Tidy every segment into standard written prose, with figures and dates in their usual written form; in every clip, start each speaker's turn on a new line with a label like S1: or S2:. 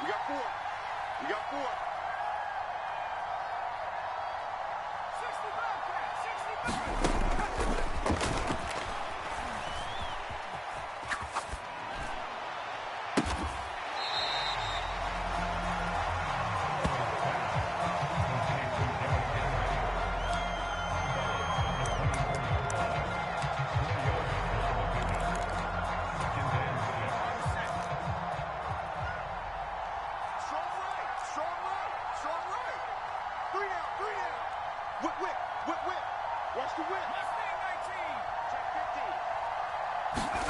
S1: We got four. We got four.
S2: 65, Cat. 65.
S1: Watch the whip.
S2: Mustang 19.
S1: Check 15.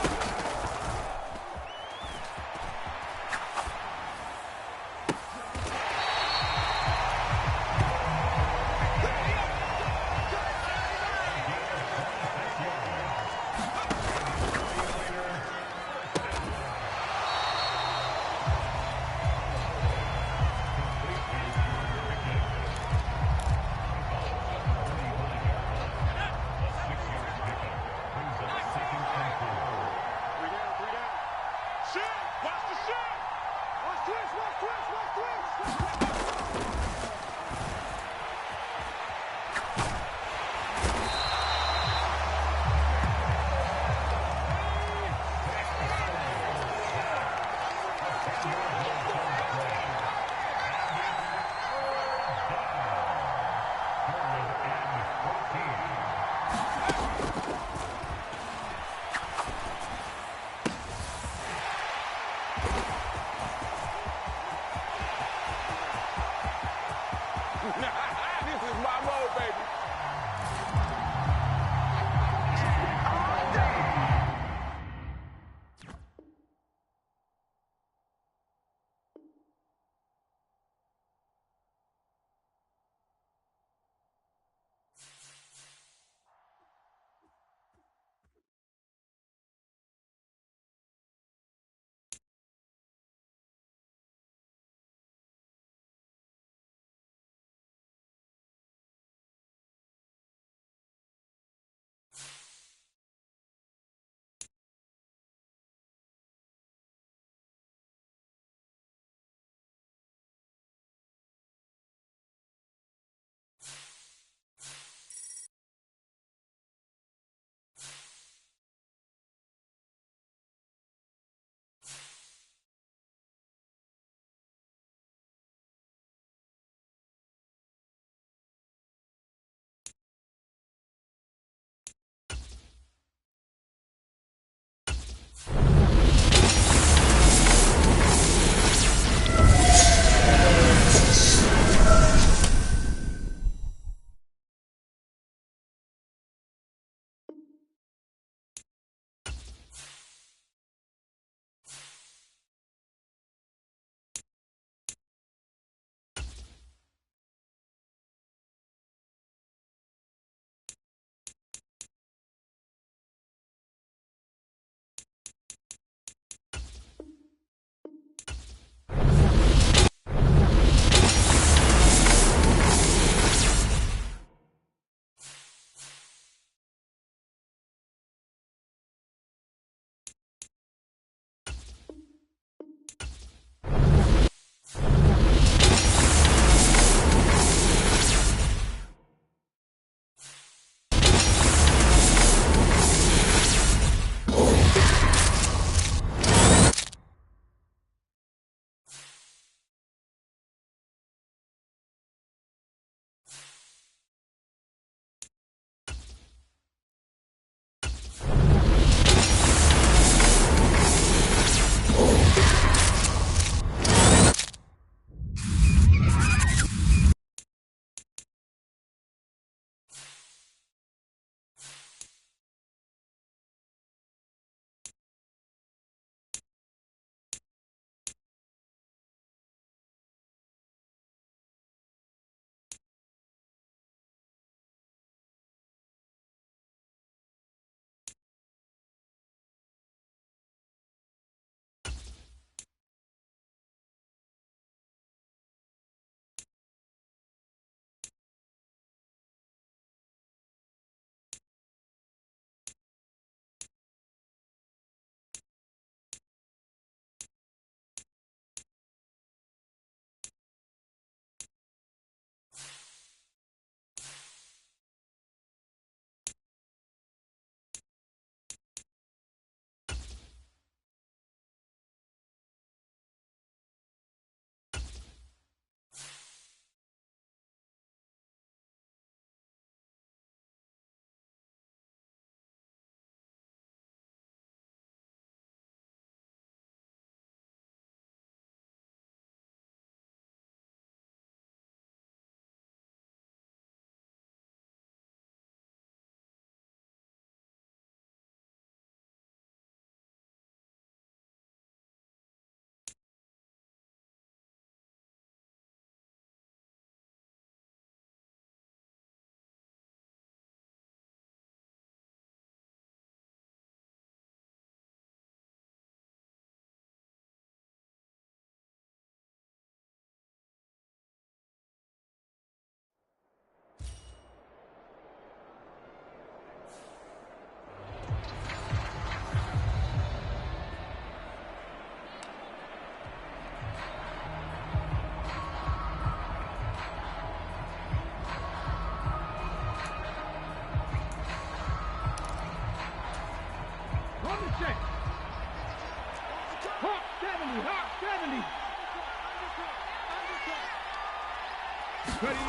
S2: Ready.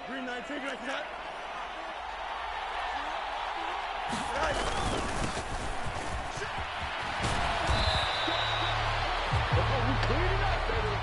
S1: Green 19, like that.
S2: We cleaning up, baby.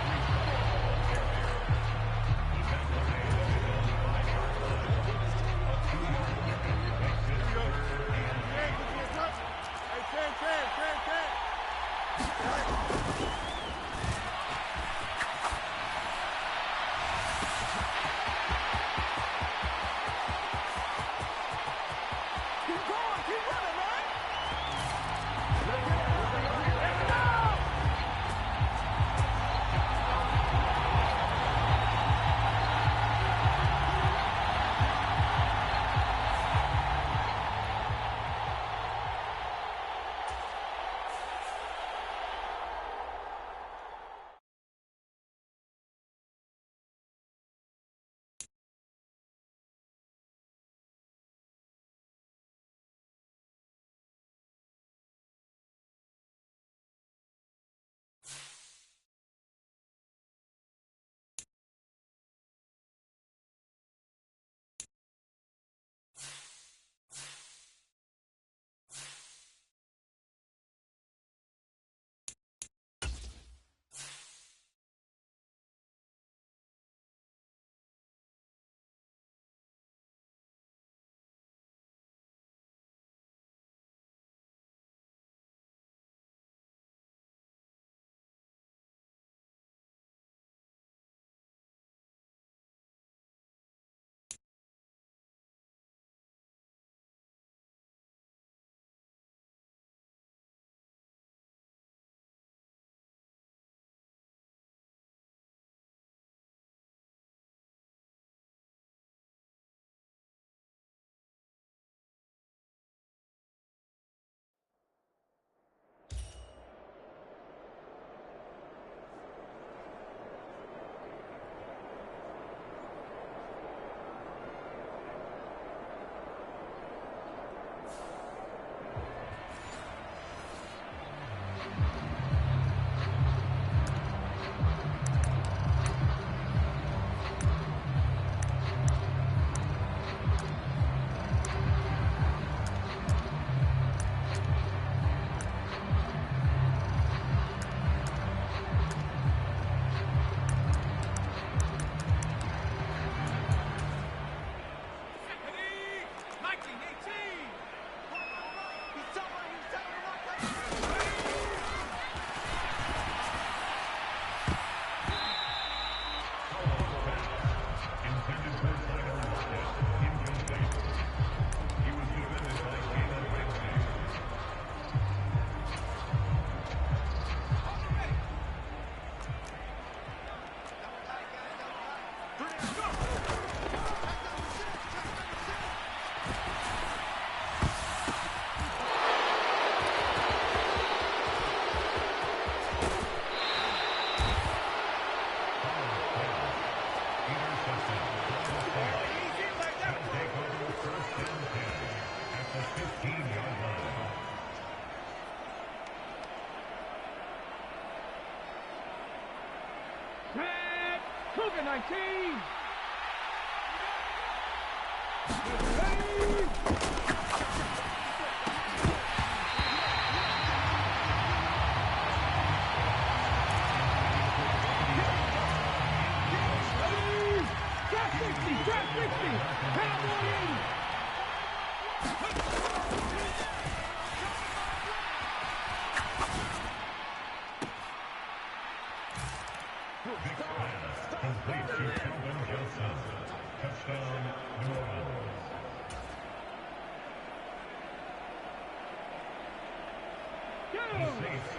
S2: Cougar 19.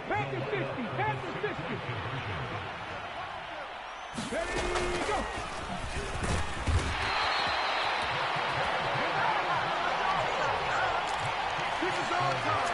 S2: Panther 50, Panther 50. Ready, go.
S1: This is our time.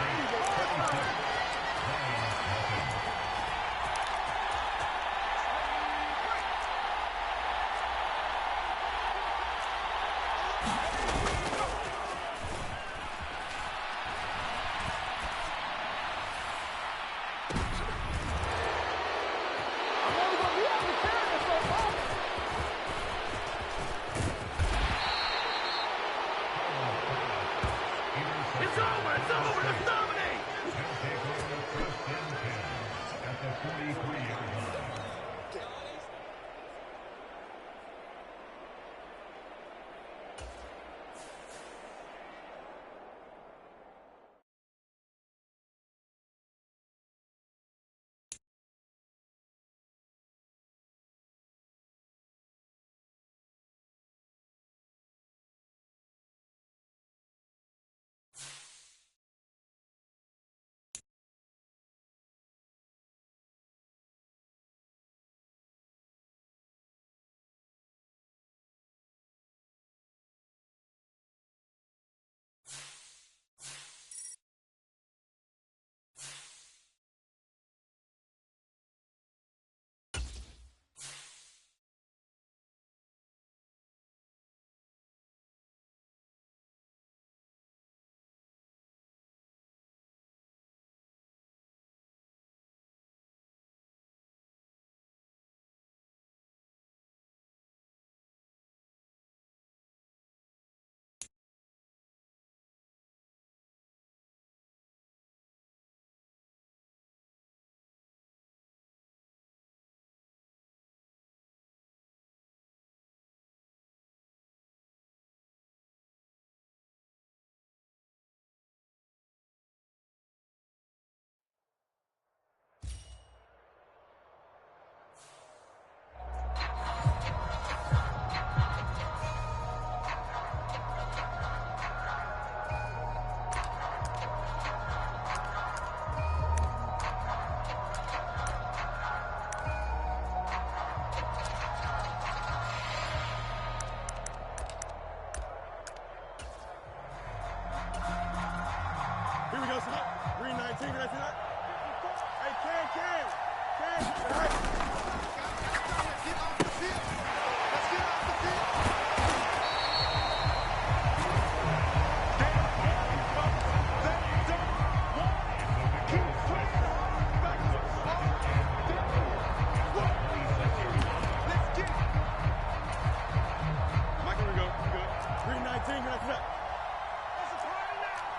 S1: Can I see that? Hey, Can. All right.
S3: Get off the field. Let's get off the field.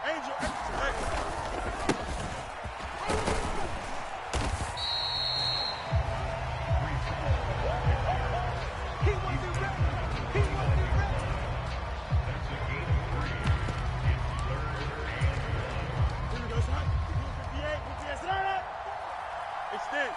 S1: Angel. Extend.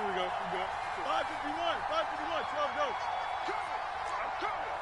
S1: Here we go. 551, 12 goes.
S3: I'm coming.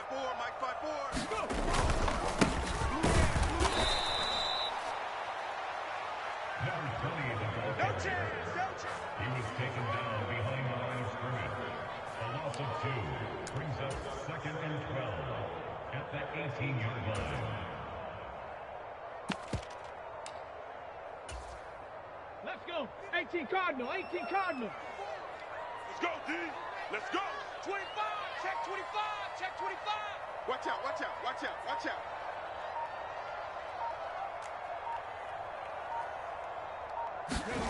S3: 4, Mike 5-4.
S2: Go!
S4: Number 20 is a ball
S1: No
S4: carrier.
S1: chance, no chance.
S4: He was taken down behind the line of scrimmage. A loss of 2 brings up 2nd and 12 at the 18-yard line.
S2: Let's go. 18 Cardinal, 18 Cardinal.
S1: Let's go, D. Let's go.
S5: 25, check 25, check 25.
S3: Watch out, watch out, watch out, watch out.
S2: Ready?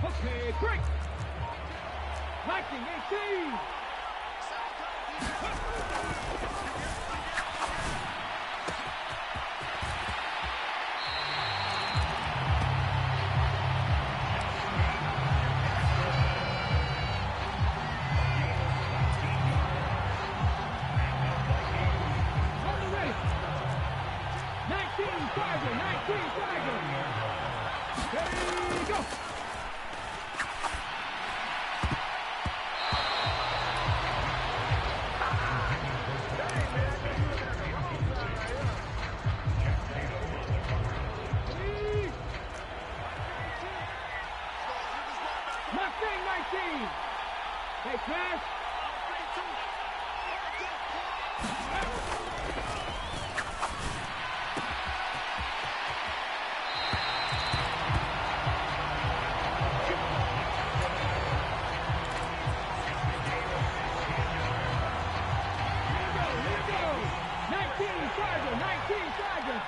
S2: Okay, break. 19, 18. On the race. 19, Tiger, 19, Tiger. Ready, go. Three. Mustang 19. Hey, Crash. Here we go. 19, Tiger, 19, Tiger.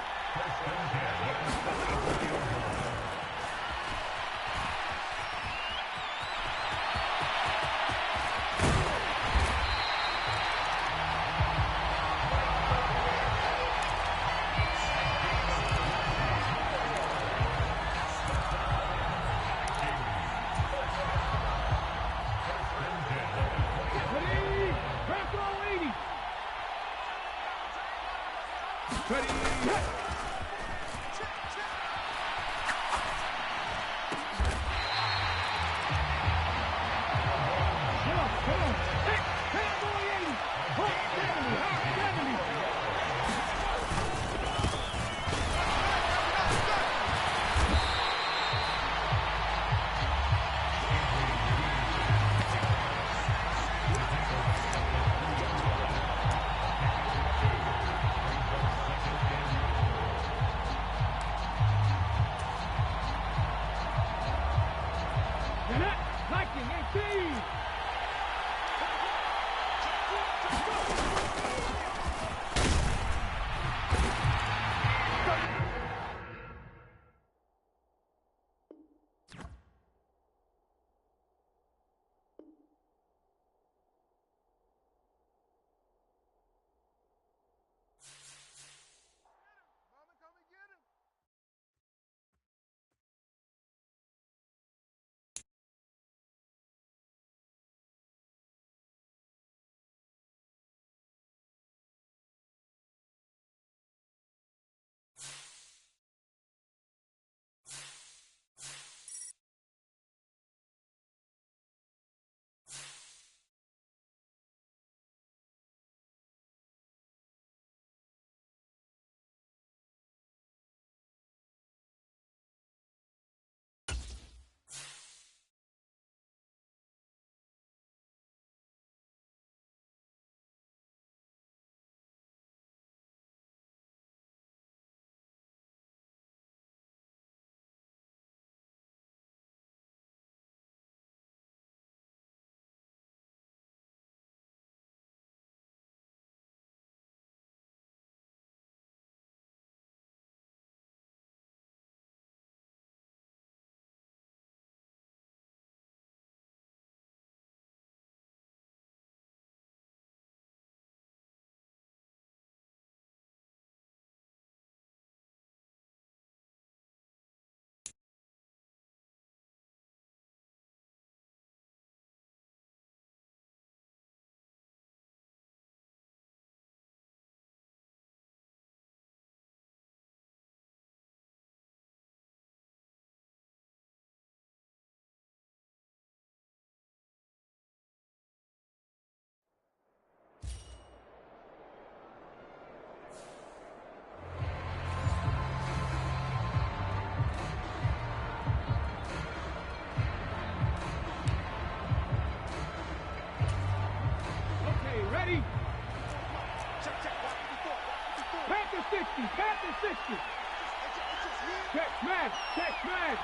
S2: Ready? Press roll 80. Ready? Hit. Come on, come on. Hit. Hit, boy, 80. Hot 70, hot 70. 60. Check man. Check man.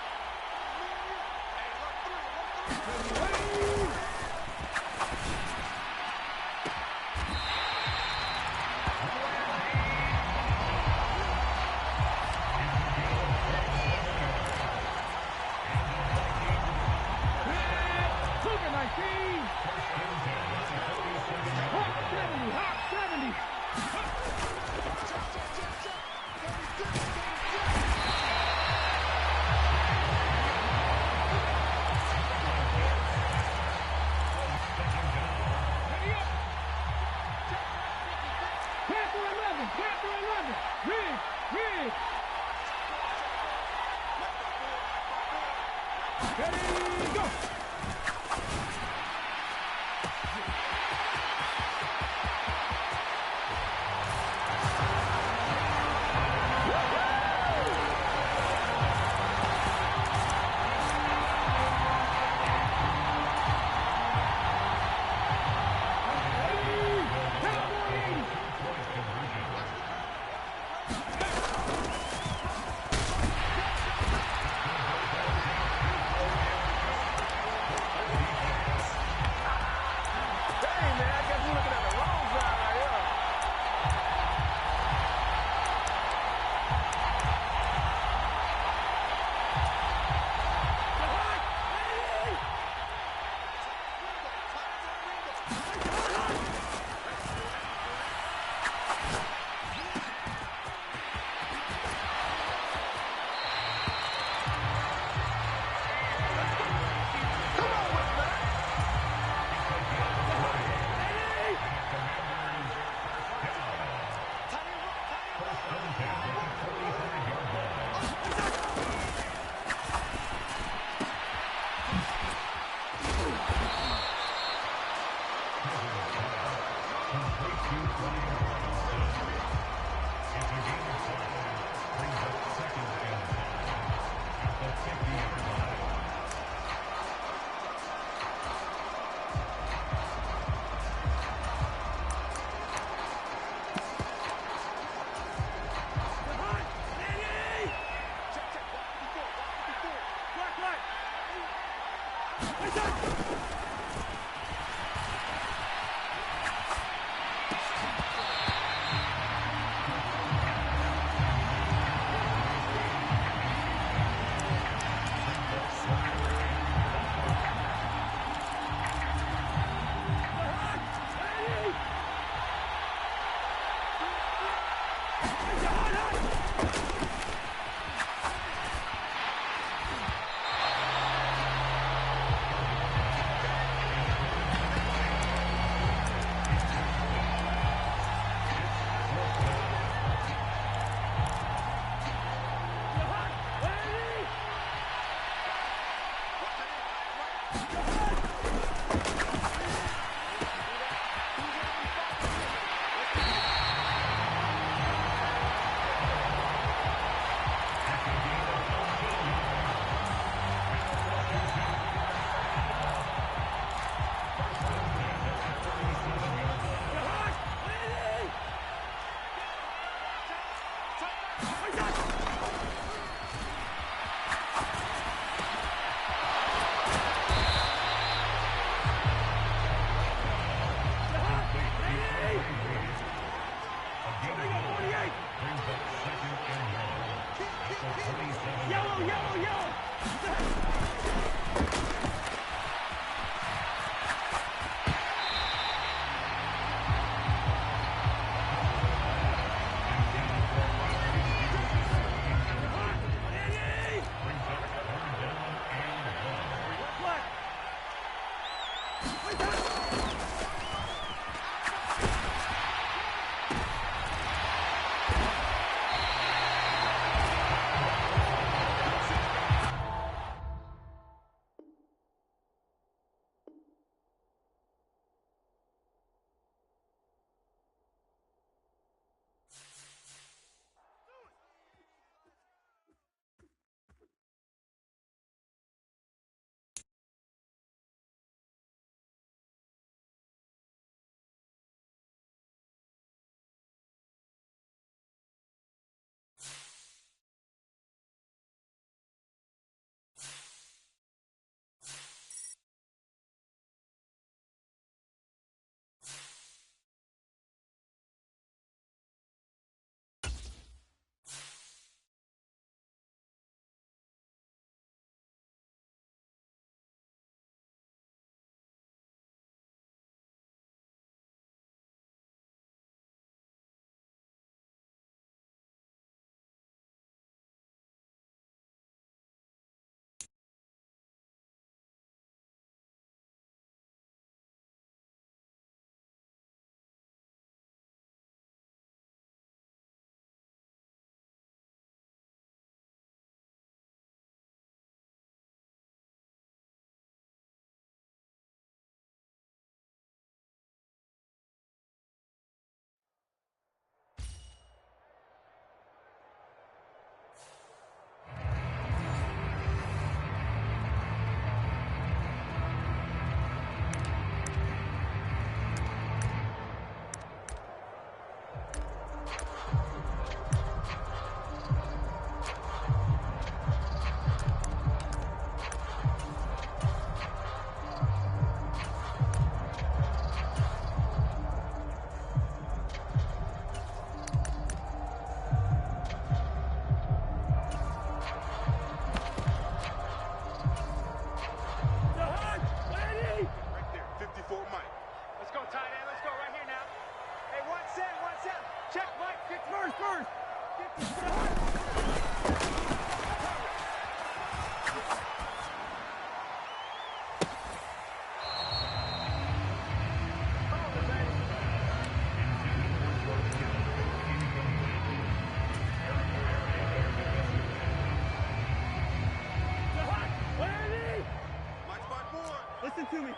S1: it to me.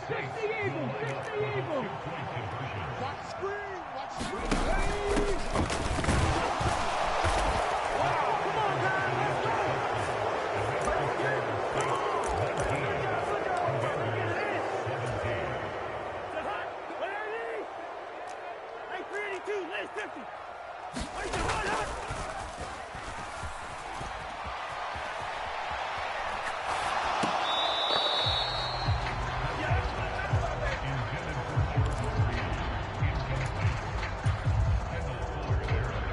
S2: Fix the Eagles! Fix the Eagles!
S3: Watch the screen! Watch the screen!
S2: Come on, guys! Let's go!
S1: Hey, 382, last 50. Hey, hot!
S4: Intended for short area. Incomplete. And the floor there.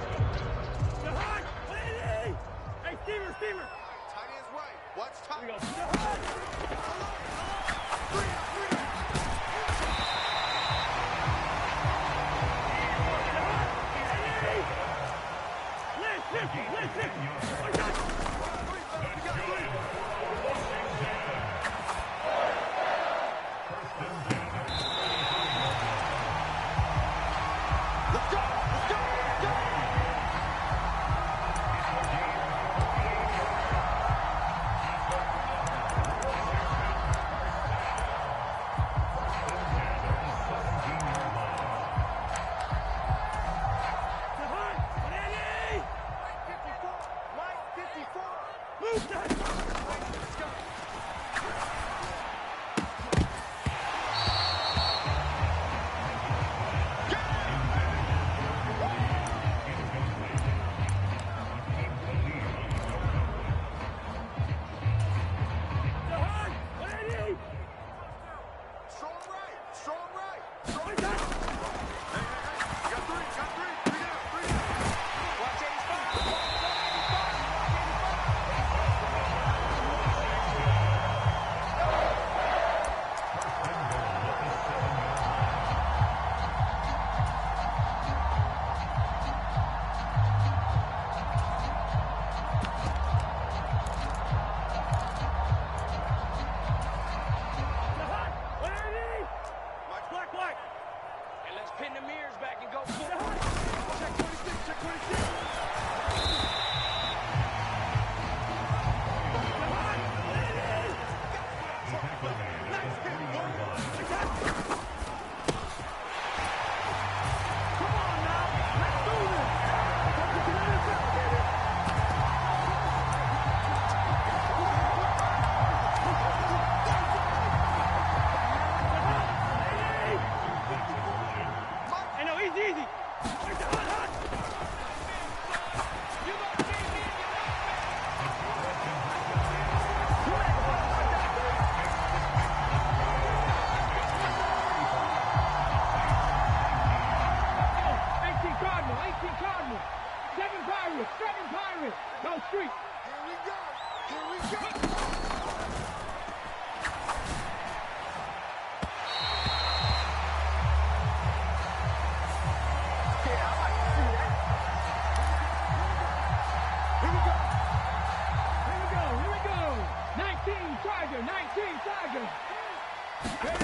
S2: Ready,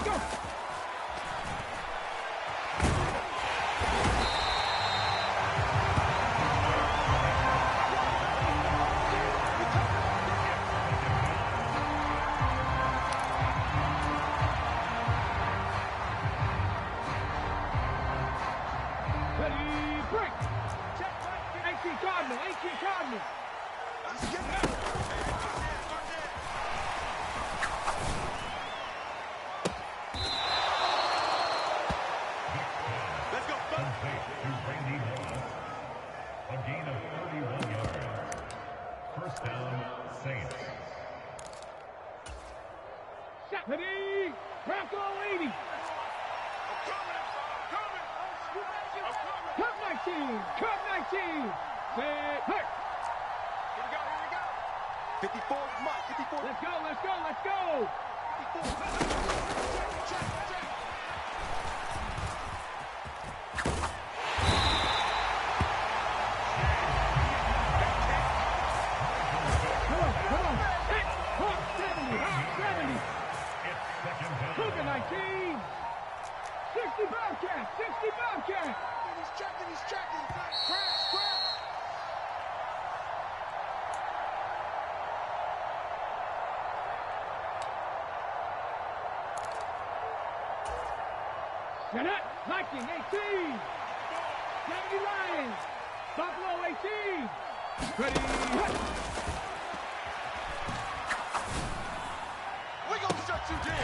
S2: go. Ready, break. Check, 18 Cardinal, 18 Cardinal.
S3: Let's get it. Let's go, bud.
S4: Complete to Randy Moss. A gain of 31 yards. First down, Saints.
S2: Shot. Ready, Bronco 80. Cut 19, cut 19. Set, hurt.
S3: Here we go. 54, Mike, 54.
S2: Let's go, let's go, let's go.
S3: 54. Check.
S2: Come on. Hit, hot 70, hot 70.
S4: It's second down.
S2: Cougar 19. 60 Bobcat, 60 Bobcat.
S3: He's checking. Crash.
S2: Set up, Viking 18. 70 Lions. Buffalo 18. Ready, hit.
S3: We gonna shut you down.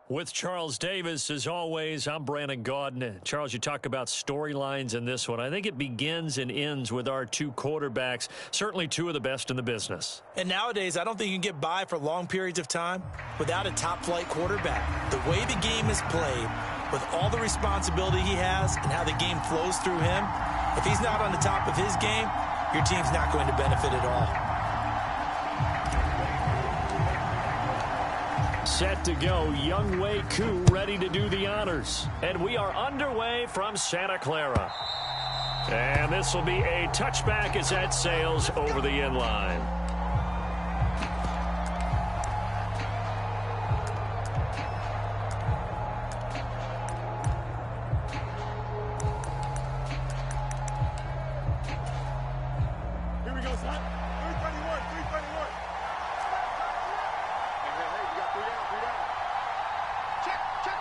S6: With Charles Davis, as always, I'm Brandon Gaudin. Charles, you talk about storylines in this one. I think it begins and ends with our two quarterbacks, certainly two of the best in the business.
S7: And nowadays, I don't think you can get by for long periods of time without a top-flight quarterback. The way the game is played, with all the responsibility he has and how the game flows through him, if he's not on the top of his game, your team's not going to benefit at all.
S6: Set to go, Young Wei Koo ready to do the honors. And we are underway from Santa Clara. And this will be a touchback as that sails over the end line.
S1: Here we go, son. 331, 331.
S3: Hey, you got 3 down. Check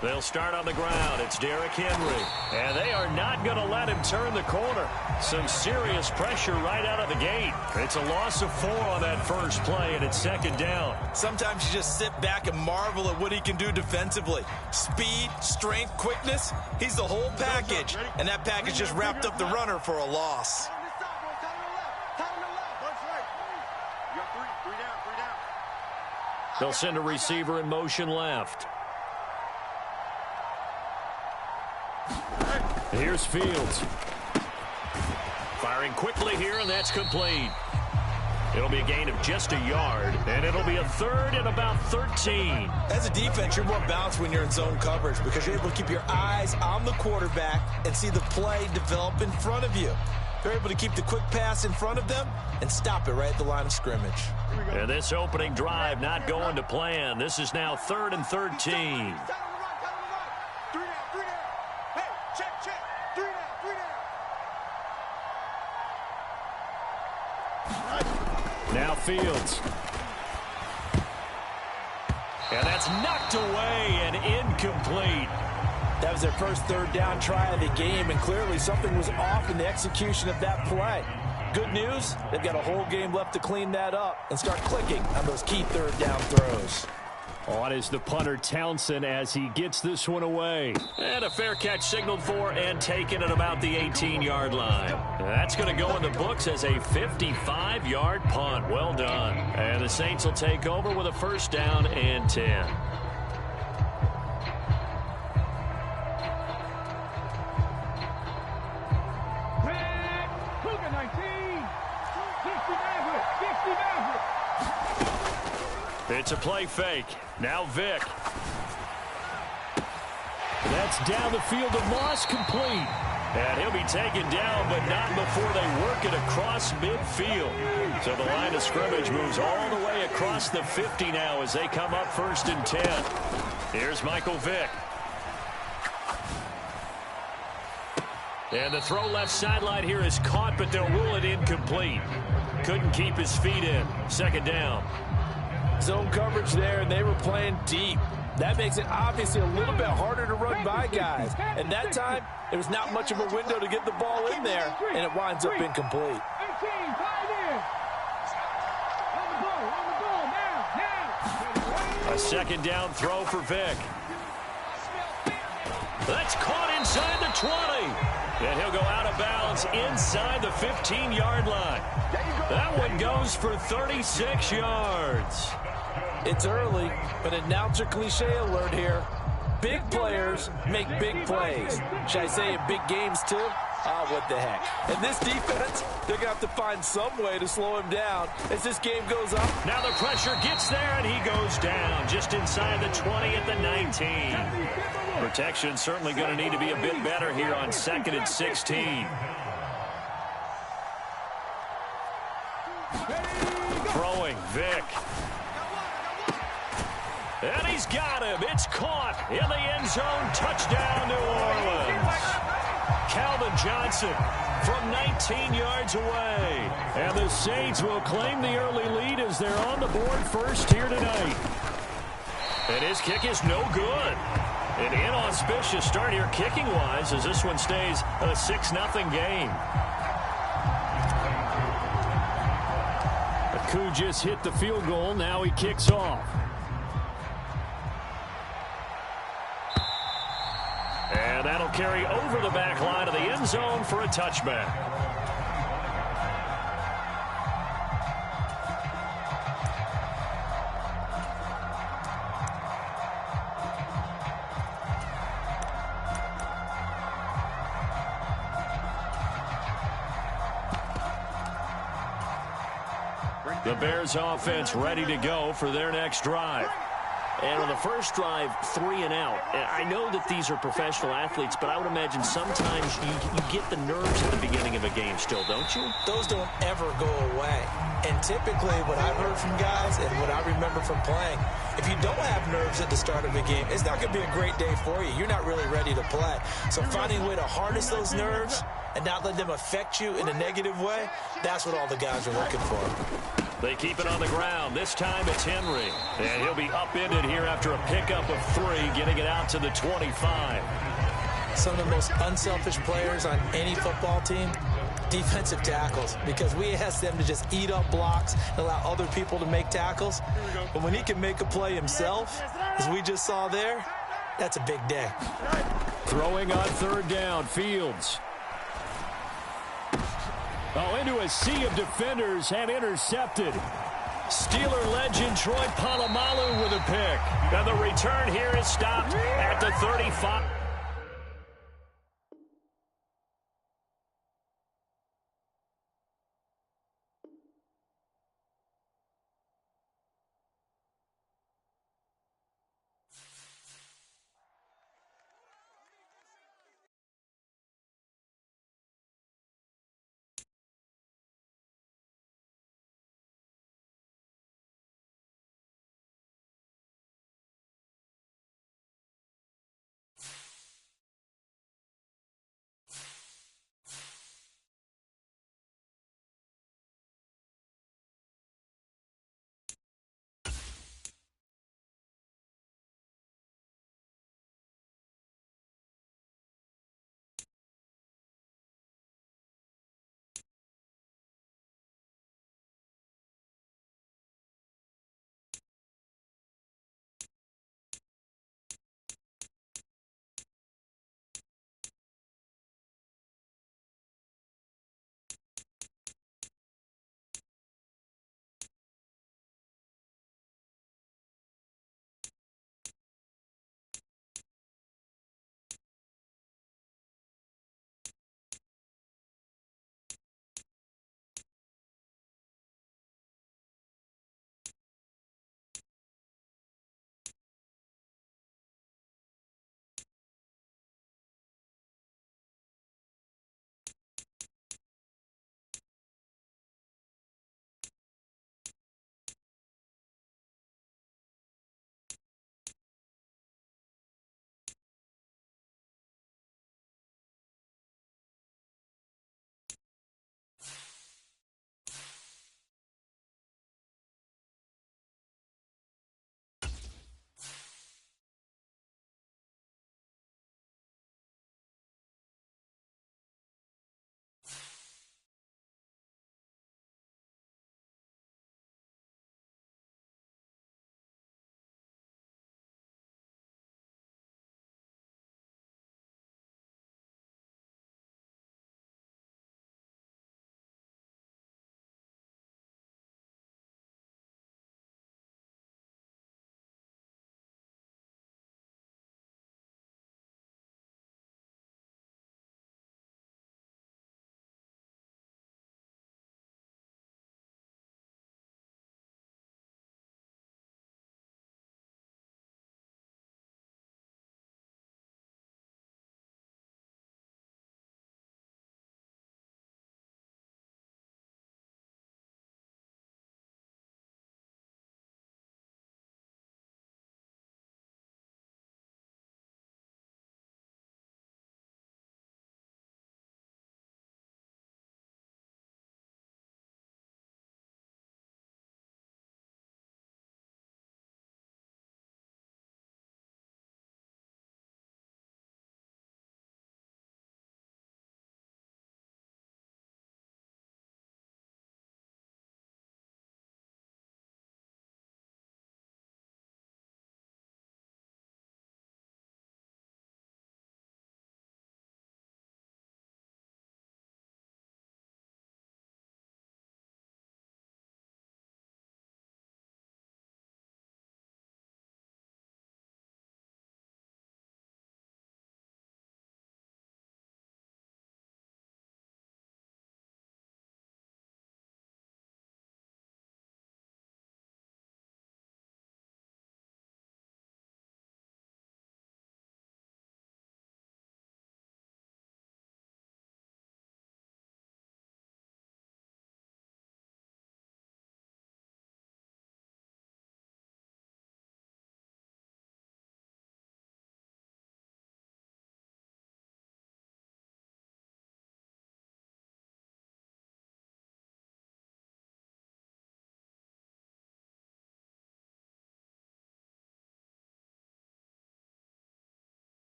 S3: 43.
S6: They'll start on the ground. It's Derrick Henry. And they are not going to let him turn the corner. Some serious pressure right out of the gate. It's a loss of 4 on that first play, and it's second down.
S7: Sometimes you just sit back and marvel at what he can do defensively. Speed, strength, quickness. He's the whole package. And that package just wrapped up the runner for a loss.
S6: They'll send a receiver in motion left. Here's Fields. Firing quickly here, and that's complete. It'll be a gain of just a yard, and it'll be a third and about 13.
S7: As a defense, you're more balanced when you're in zone coverage because you're able to keep your eyes on the quarterback and see the play develop in front of you. They're able to keep the quick pass in front of them and stop it right at the line of scrimmage.
S6: And this opening drive not going to plan. This is now 3rd and 13. Now Fields. And that's knocked away and incomplete.
S7: That was their first 3rd down try of the game, and clearly something was off in the execution of that play. Good news, they've got a whole game left to clean that up and start clicking on those key 3rd down throws.
S6: On is the punter Townsend as he gets this one away. And a fair catch signaled for and taken at about the 18-yard line. That's going to go in the books as a 55-yard punt. Well done. And the Saints will take over with a 1st down and 10. It's a play fake. Now Vick. That's down the field to Moss, complete. And he'll be taken down, but not before they work it across midfield. So the line of scrimmage moves all the way across the 50 now as they come up 1st and 10. Here's Michael Vick. And the throw left sideline here is caught, but they'll rule it incomplete. Couldn't keep his feet in. 2nd down.
S7: Zone coverage there, and they were playing deep. That makes it obviously a little bit harder to run by guys. And that time, there was not much of a window to get the ball in there, and it winds up incomplete.
S6: A 2nd down throw for Vick. That's caught inside the 20. And he'll go out of bounds inside the 15-yard line. That one goes for 36 yards.
S7: It's early, but announcer cliche alert here. Big players make big plays. Should I say in big games too? Ah, what the heck. And this defense, they're going to have to find some way to slow him down as this game goes up.
S6: Now the pressure gets there, and he goes down just inside the 20 at the 19. Protection certainly going to need to be a bit better here on 2nd and 16. Throwing, Vick. And he's got him. It's caught in the end zone. Touchdown, New Orleans. Calvin Johnson from 19 yards away. And the Saints will claim the early lead as they're on the board first here tonight. And his kick is no good. An inauspicious start here kicking-wise as this one stays a 6-0 game. Aku just hit the field goal. Now he kicks off. And that'll carry over the back line of the end zone for a touchback. The Bears offense ready to go for their next drive. And on the first drive, 3 and out. I know that these are professional athletes, but I would imagine sometimes you get the nerves at the beginning of a game still, don't you?
S7: Those don't ever go away. And typically what I've heard from guys and what I remember from playing, if you don't have nerves at the start of a game, it's not going to be a great day for you. You're not really ready to play. So finding a way to harness those nerves and not let them affect you in a negative way, that's what all the guys are looking for.
S6: They keep it on the ground. This time it's Henry. And he'll be upended here after a pickup of 3, getting it out to the 25.
S7: Some of the most unselfish players on any football team, defensive tackles, because we ask them to just eat up blocks and allow other people to make tackles. But when he can make a play himself, as we just saw there, that's a big day.
S6: Throwing on 3rd down, Fields. Oh, into a sea of defenders and intercepted. Steeler legend Troy Polamalu with a pick. And the return here is stopped at the 35.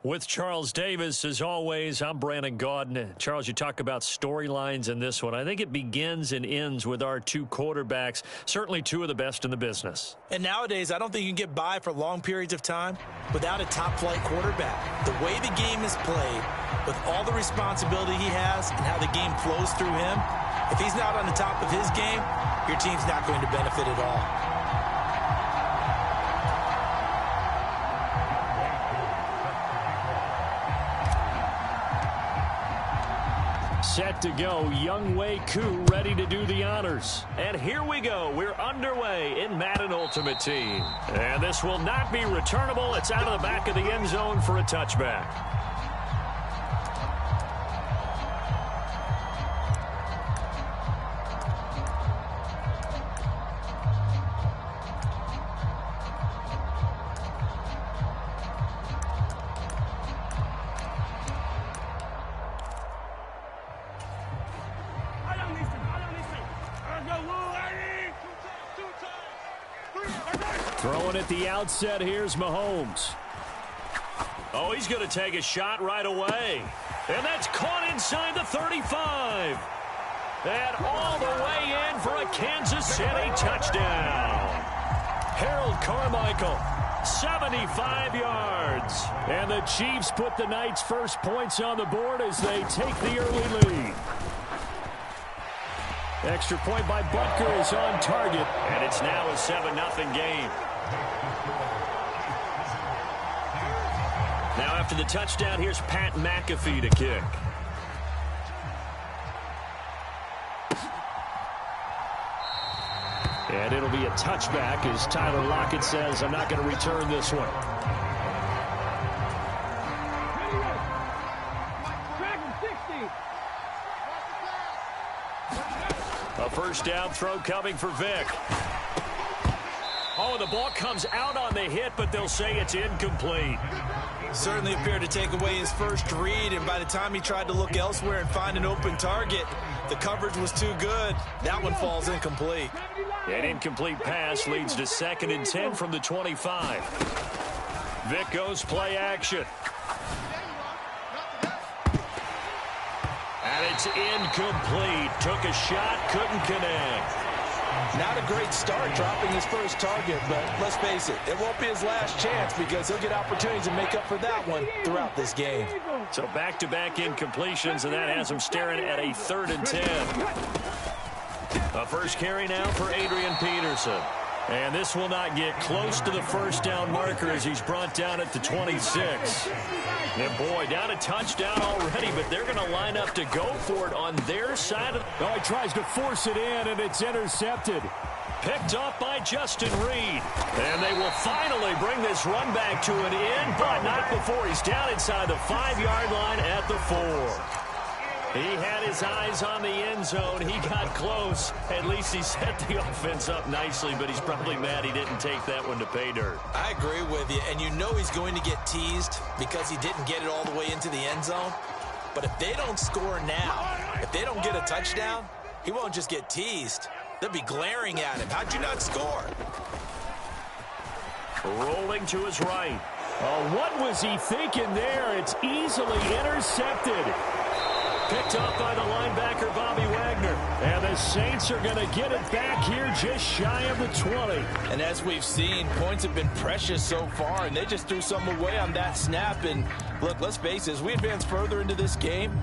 S6: With Charles Davis, as always, I'm Brandon Gaudin. Charles, you talk about storylines in this one. I think it begins and ends with our two quarterbacks, certainly two of the best in the business.
S7: And nowadays, I don't think you can get by for long periods of time without a top-flight quarterback. The way the game is played, with all the responsibility he has and how the game flows through him, if he's not on the top of his game, your team's not going to benefit at all.
S6: Set to go, Younghoe Koo ready to do the honors. And here we go. We're underway in Madden Ultimate Team. And this will not be returnable. It's out of the back of the end zone for a touchback. Throwing at the outset, here's Mahomes. Oh, he's going to take a shot right away. And that's caught inside the 35. And all the way in for a Kansas City touchdown. Harold Carmichael, 75 yards. And the Chiefs put the Knights' first points on the board as they take the early lead. Extra point by Butker is on target. And it's now a 7-0 game. Now after the touchdown, here's Pat McAfee to kick. And it'll be a touchback as Tyler Lockett says, I'm not going to return this one. A first down throw coming for Vic. Oh, the ball comes out on the hit, but they'll say it's incomplete.
S7: Certainly appeared to take away his first read, and by the time he tried to look elsewhere and find an open target, the coverage was too good. That one falls incomplete.
S6: An incomplete pass leads to 2nd and 10 from the 25. Vic goes play action. And it's incomplete. Took a shot, couldn't connect.
S7: Not a great start dropping his first target, but let's face it, it won't be his last chance because he'll get opportunities to make up for that one throughout this game.
S6: So back-to-back incompletions, and that has him staring at a 3rd and 10. A first carry now for Adrian Peterson. And this will not get close to the first down marker as he's brought down at the 26. And boy, down a touchdown already, but they're going to line up to go for it on their side.
S2: Oh, he tries to force it in, and it's intercepted.
S6: Picked up by Justin Reed. And they will finally bring this run back to an end, but not before he's down inside the 5-yard line at the 4. He had his eyes on the end zone. He got close. At least he set the offense up nicely, but he's probably mad he didn't take that one to pay dirt.
S7: I agree with you, and you know he's going to get teased because he didn't get it all the way into the end zone. But if they don't score now, if they don't get a touchdown, he won't just get teased. They'll be glaring at him. How'd you not score?
S6: Rolling to his right.
S2: Oh, what was he thinking there? It's easily intercepted.
S6: Picked up by the linebacker, Bobby Wagner. And the Saints are going to get it back here just shy of the 20.
S7: And as we've seen, points have been precious so far, and they just threw some away on that snap. And look, let's face it, as we advance further into this game,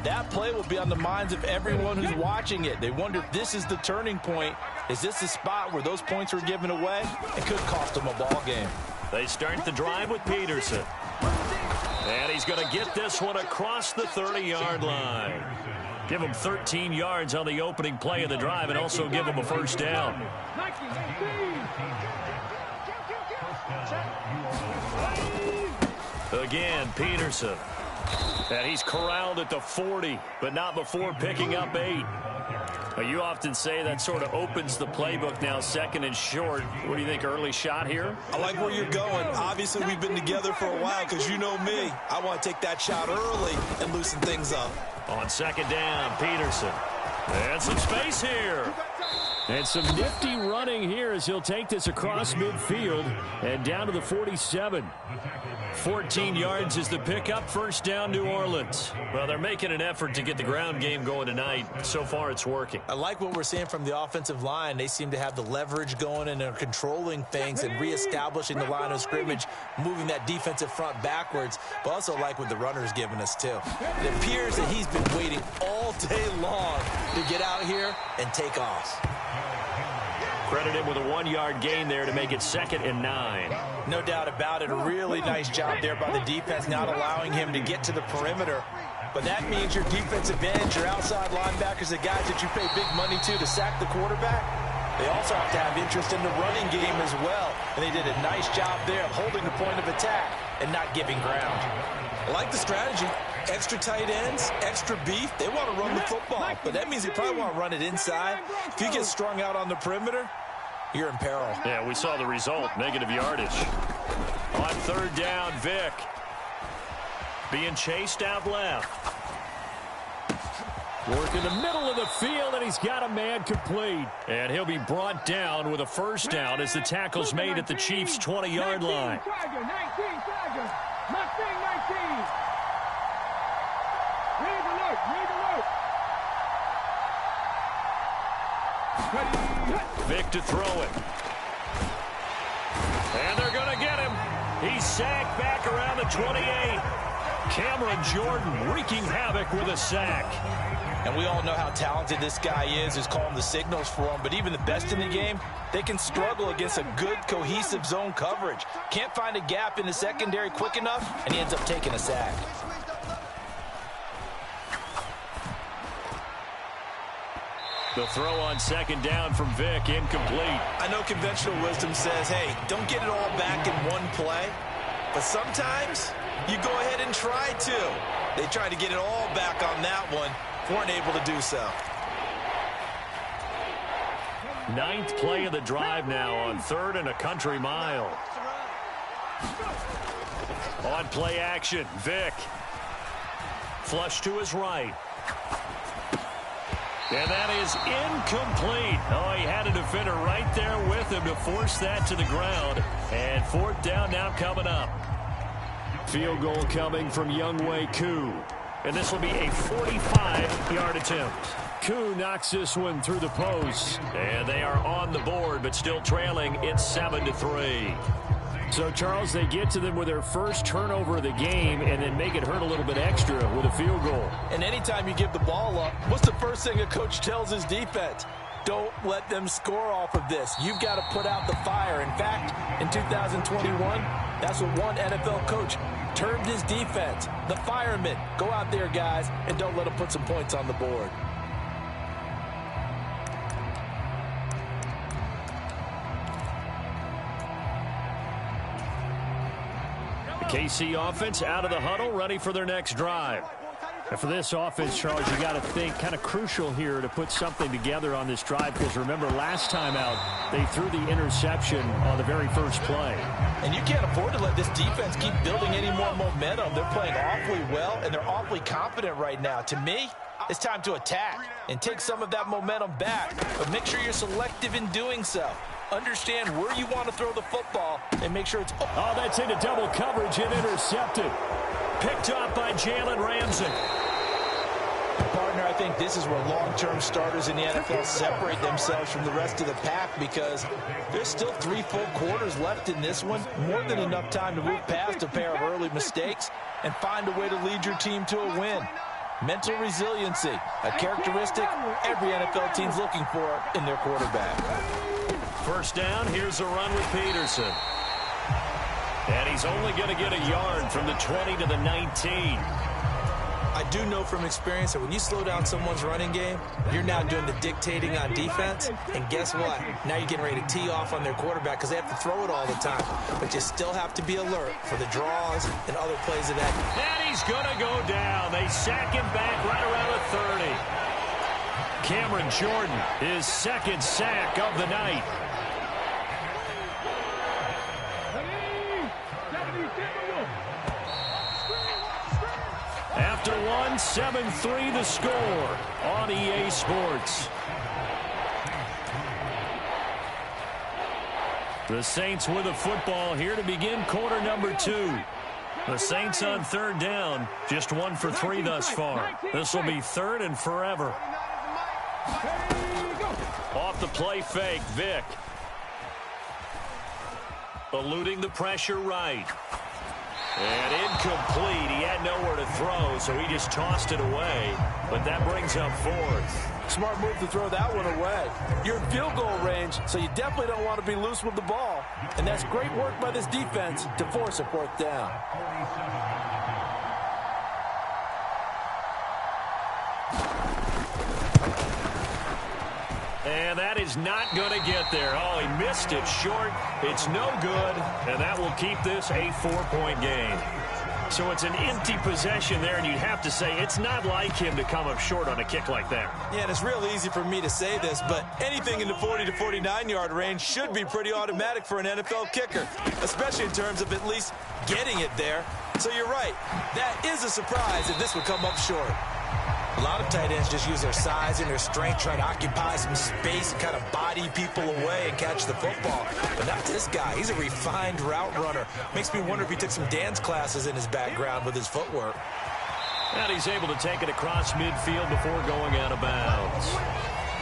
S7: that play will be on the minds of everyone who's watching it. They wonder if this is the turning point. Is this the spot where those points were given away? It could cost them a ball game.
S6: They start the drive with Peterson. And he's going to get this one across the 30-yard line. Give him 13 yards on the opening play of the drive and also give him a first down. Again, Peterson. And he's corralled at the 40, but not before picking up 8. You often say that sort of opens the playbook now, 2nd and short. What do you think, early shot here?
S7: I like where you're going. Obviously, we've been together for a while because you know me. I want to take that shot early and loosen things up.
S6: On 2nd down, Peterson. And some space here. And some nifty running here as he'll take this across midfield and down to the 47. 14 yards is the pickup. First down, New Orleans. Well, they're making an effort to get the ground game going tonight. So far, it's working.
S7: I like what we're seeing from the offensive line. They seem to have the leverage going and they're controlling things and reestablishing the line of scrimmage, moving that defensive front backwards. But also like what the runner's giving us, too. It appears that he's been waiting all day long to get out here and take off.
S6: Credited with a 1-yard gain there to make it 2nd and 9.
S7: No doubt about it. A really nice job there by the defense, not allowing him to get to the perimeter. But that means your defensive ends, your outside linebackers, the guys that you pay big money to sack the quarterback, they also have to have interest in the running game as well. And they did a nice job there of holding the point of attack and not giving ground. I like the strategy. Extra tight ends, extra beef. They want to run the football, but that means they probably want to run it inside. If you get strung out on the perimeter, you're in peril.
S6: Yeah, we saw the result, negative yardage. On 3rd down, Vick. Being chased out left. Work in the middle of the field, and he's got a man complete. And he'll be brought down with a first down as the tackle's made at the Chiefs' 20-yard line.
S2: 19, Tiger. Mustang 19. Read alert.
S6: Vick to throw it. And they're going to get him. He's sacked back around the 28. Cameron Jordan wreaking havoc with a sack.
S7: And we all know how talented this guy is, who's calling the signals for him. But even the best in the game, they can struggle against a good, cohesive zone coverage. Can't find a gap in the secondary quick enough, and he ends up taking a sack.
S6: The throw on 2nd down from Vick, incomplete.
S7: I know conventional wisdom says, hey, don't get it all back in one play. But sometimes you go ahead and try to. They tried to get it all back on that one. Weren't able to do so.
S6: 9th play of the drive now on 3rd and a country mile. On play action, Vick. Flush to his right. And that is incomplete. Oh, he had a defender right there with him to force that to the ground. And 4th down now coming up. Field goal coming from Younghoe Koo. And this will be a 45-yard attempt. Koo knocks this one through the post. And they are on the board, but still trailing. It's 7-3. So, Charles, they get to them with their first turnover of the game and then make it hurt a little bit extra with a field goal.
S7: And anytime you give the ball up, what's the first thing a coach tells his defense? Don't let them score off of this. You've got to put out the fire. In fact, in 2021, that's what one NFL coach termed his defense. The firemen. Go out there, guys, and don't let them put some points on the board.
S6: KC offense out of the huddle, ready for their next drive. And for this offense, Charles, you got to think kind of crucial here to put something together on this drive, because remember last time out they threw the interception on the very first play.
S7: And you can't afford to let this defense keep building any more momentum. They're playing awfully well, and they're awfully confident right now. To me, it's time to attack and take some of that momentum back, but make sure you're selective in doing so. Understand where you want to throw the football and make sure it's...
S6: Oh, that's into double coverage and intercepted. Picked up by Jalen Ramsey.
S7: Partner, I think this is where long-term starters in the NFL separate themselves from the rest of the pack, because there's still 3 full quarters left in this one. More than enough time to move past a pair of early mistakes and find a way to lead your team to a win. Mental resiliency, a characteristic every NFL team's looking for in their quarterback.
S6: First down, here's a run with Peterson. And he's only going to get a yard from the 20 to the 19.
S7: I do know from experience that when you slow down someone's running game, you're now doing the dictating on defense. And guess what? Now you're getting ready to tee off on their quarterback because they have to throw it all the time. But you still have to be alert for the draws and other plays of that.
S6: And he's going to go down. They sack him back right around the 30. Cameron Jordan, his 2nd sack of the night. After one, 7-3 the score on EA Sports. The Saints with a football here to begin quarter number 2. The Saints on third down, just 1 for 3 thus far. This will be third and forever. Off the play fake, Vick. Eluding the pressure right. And incomplete. He had nowhere to throw, so he just tossed it away. But that brings up fourth.
S7: Smart move to throw that one away. You're in field goal range, so you definitely don't want to be loose with the ball. And that's great work by this defense to force a fourth down.
S6: And that is not going to get there. Oh, he missed it short. It's no good, and that will keep this a 4-point game. So it's an empty possession there, and you'd have to say it's not like him to come up short on a kick like that.
S7: Yeah, and it's real easy for me to say this, but anything in the 40 to 49-yard range should be pretty automatic for an NFL kicker, especially in terms of at least getting it there. So you're right. That is a surprise if this would come up short. A lot of tight ends just use their size and their strength, try to occupy some space and kind of body people away and catch the football. But not this guy. He's a refined route runner. Makes me wonder if he took some dance classes in his background with his footwork.
S6: And he's able to take it across midfield before going out of bounds.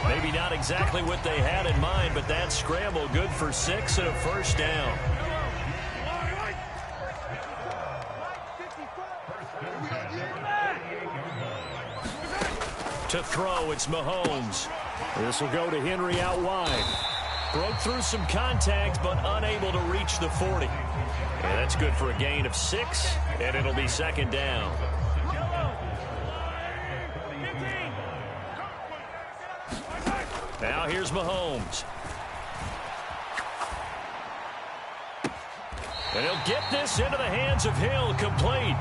S6: Maybe not exactly what they had in mind, but that scramble good for 6 and a first down. To throw, it's Mahomes. This will go to Henry out wide. Broke through some contact, but unable to reach the 40. And that's good for a gain of 6, and it'll be second down. Now here's Mahomes. And he'll get this into the hands of Hill, complete.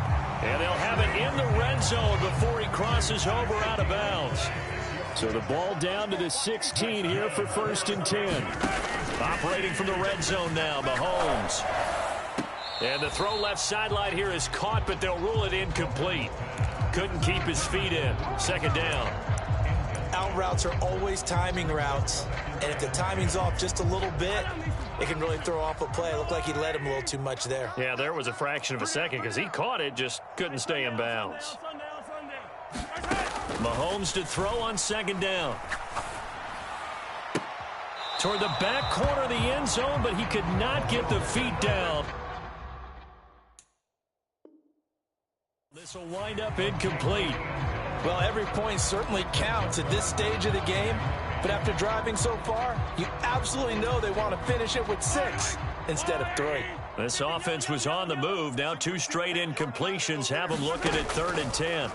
S6: And they'll have it in the red zone before he crosses over out of bounds. So the ball down to the 16 here for 1st and 10. Operating from the red zone now, Mahomes. And the throw left sideline here is caught, but they'll rule it incomplete. Couldn't keep his feet in. Second down.
S7: Out routes are always timing routes, and if the timing's off just a little bit, it can really throw off a play. It looked like he led him a little too much there.
S6: Yeah, there was a fraction of a second because he caught it, just couldn't stay in bounds. Mahomes to throw on second down. Toward the back corner of the end zone, but he could not get the feet down. This will wind up incomplete.
S7: Well, every point certainly counts at this stage of the game, but after driving so far, you absolutely know they want to finish it with 6 instead of 3.
S6: This offense was on the move. Now 2 straight incompletions have them looking at 3rd and 10.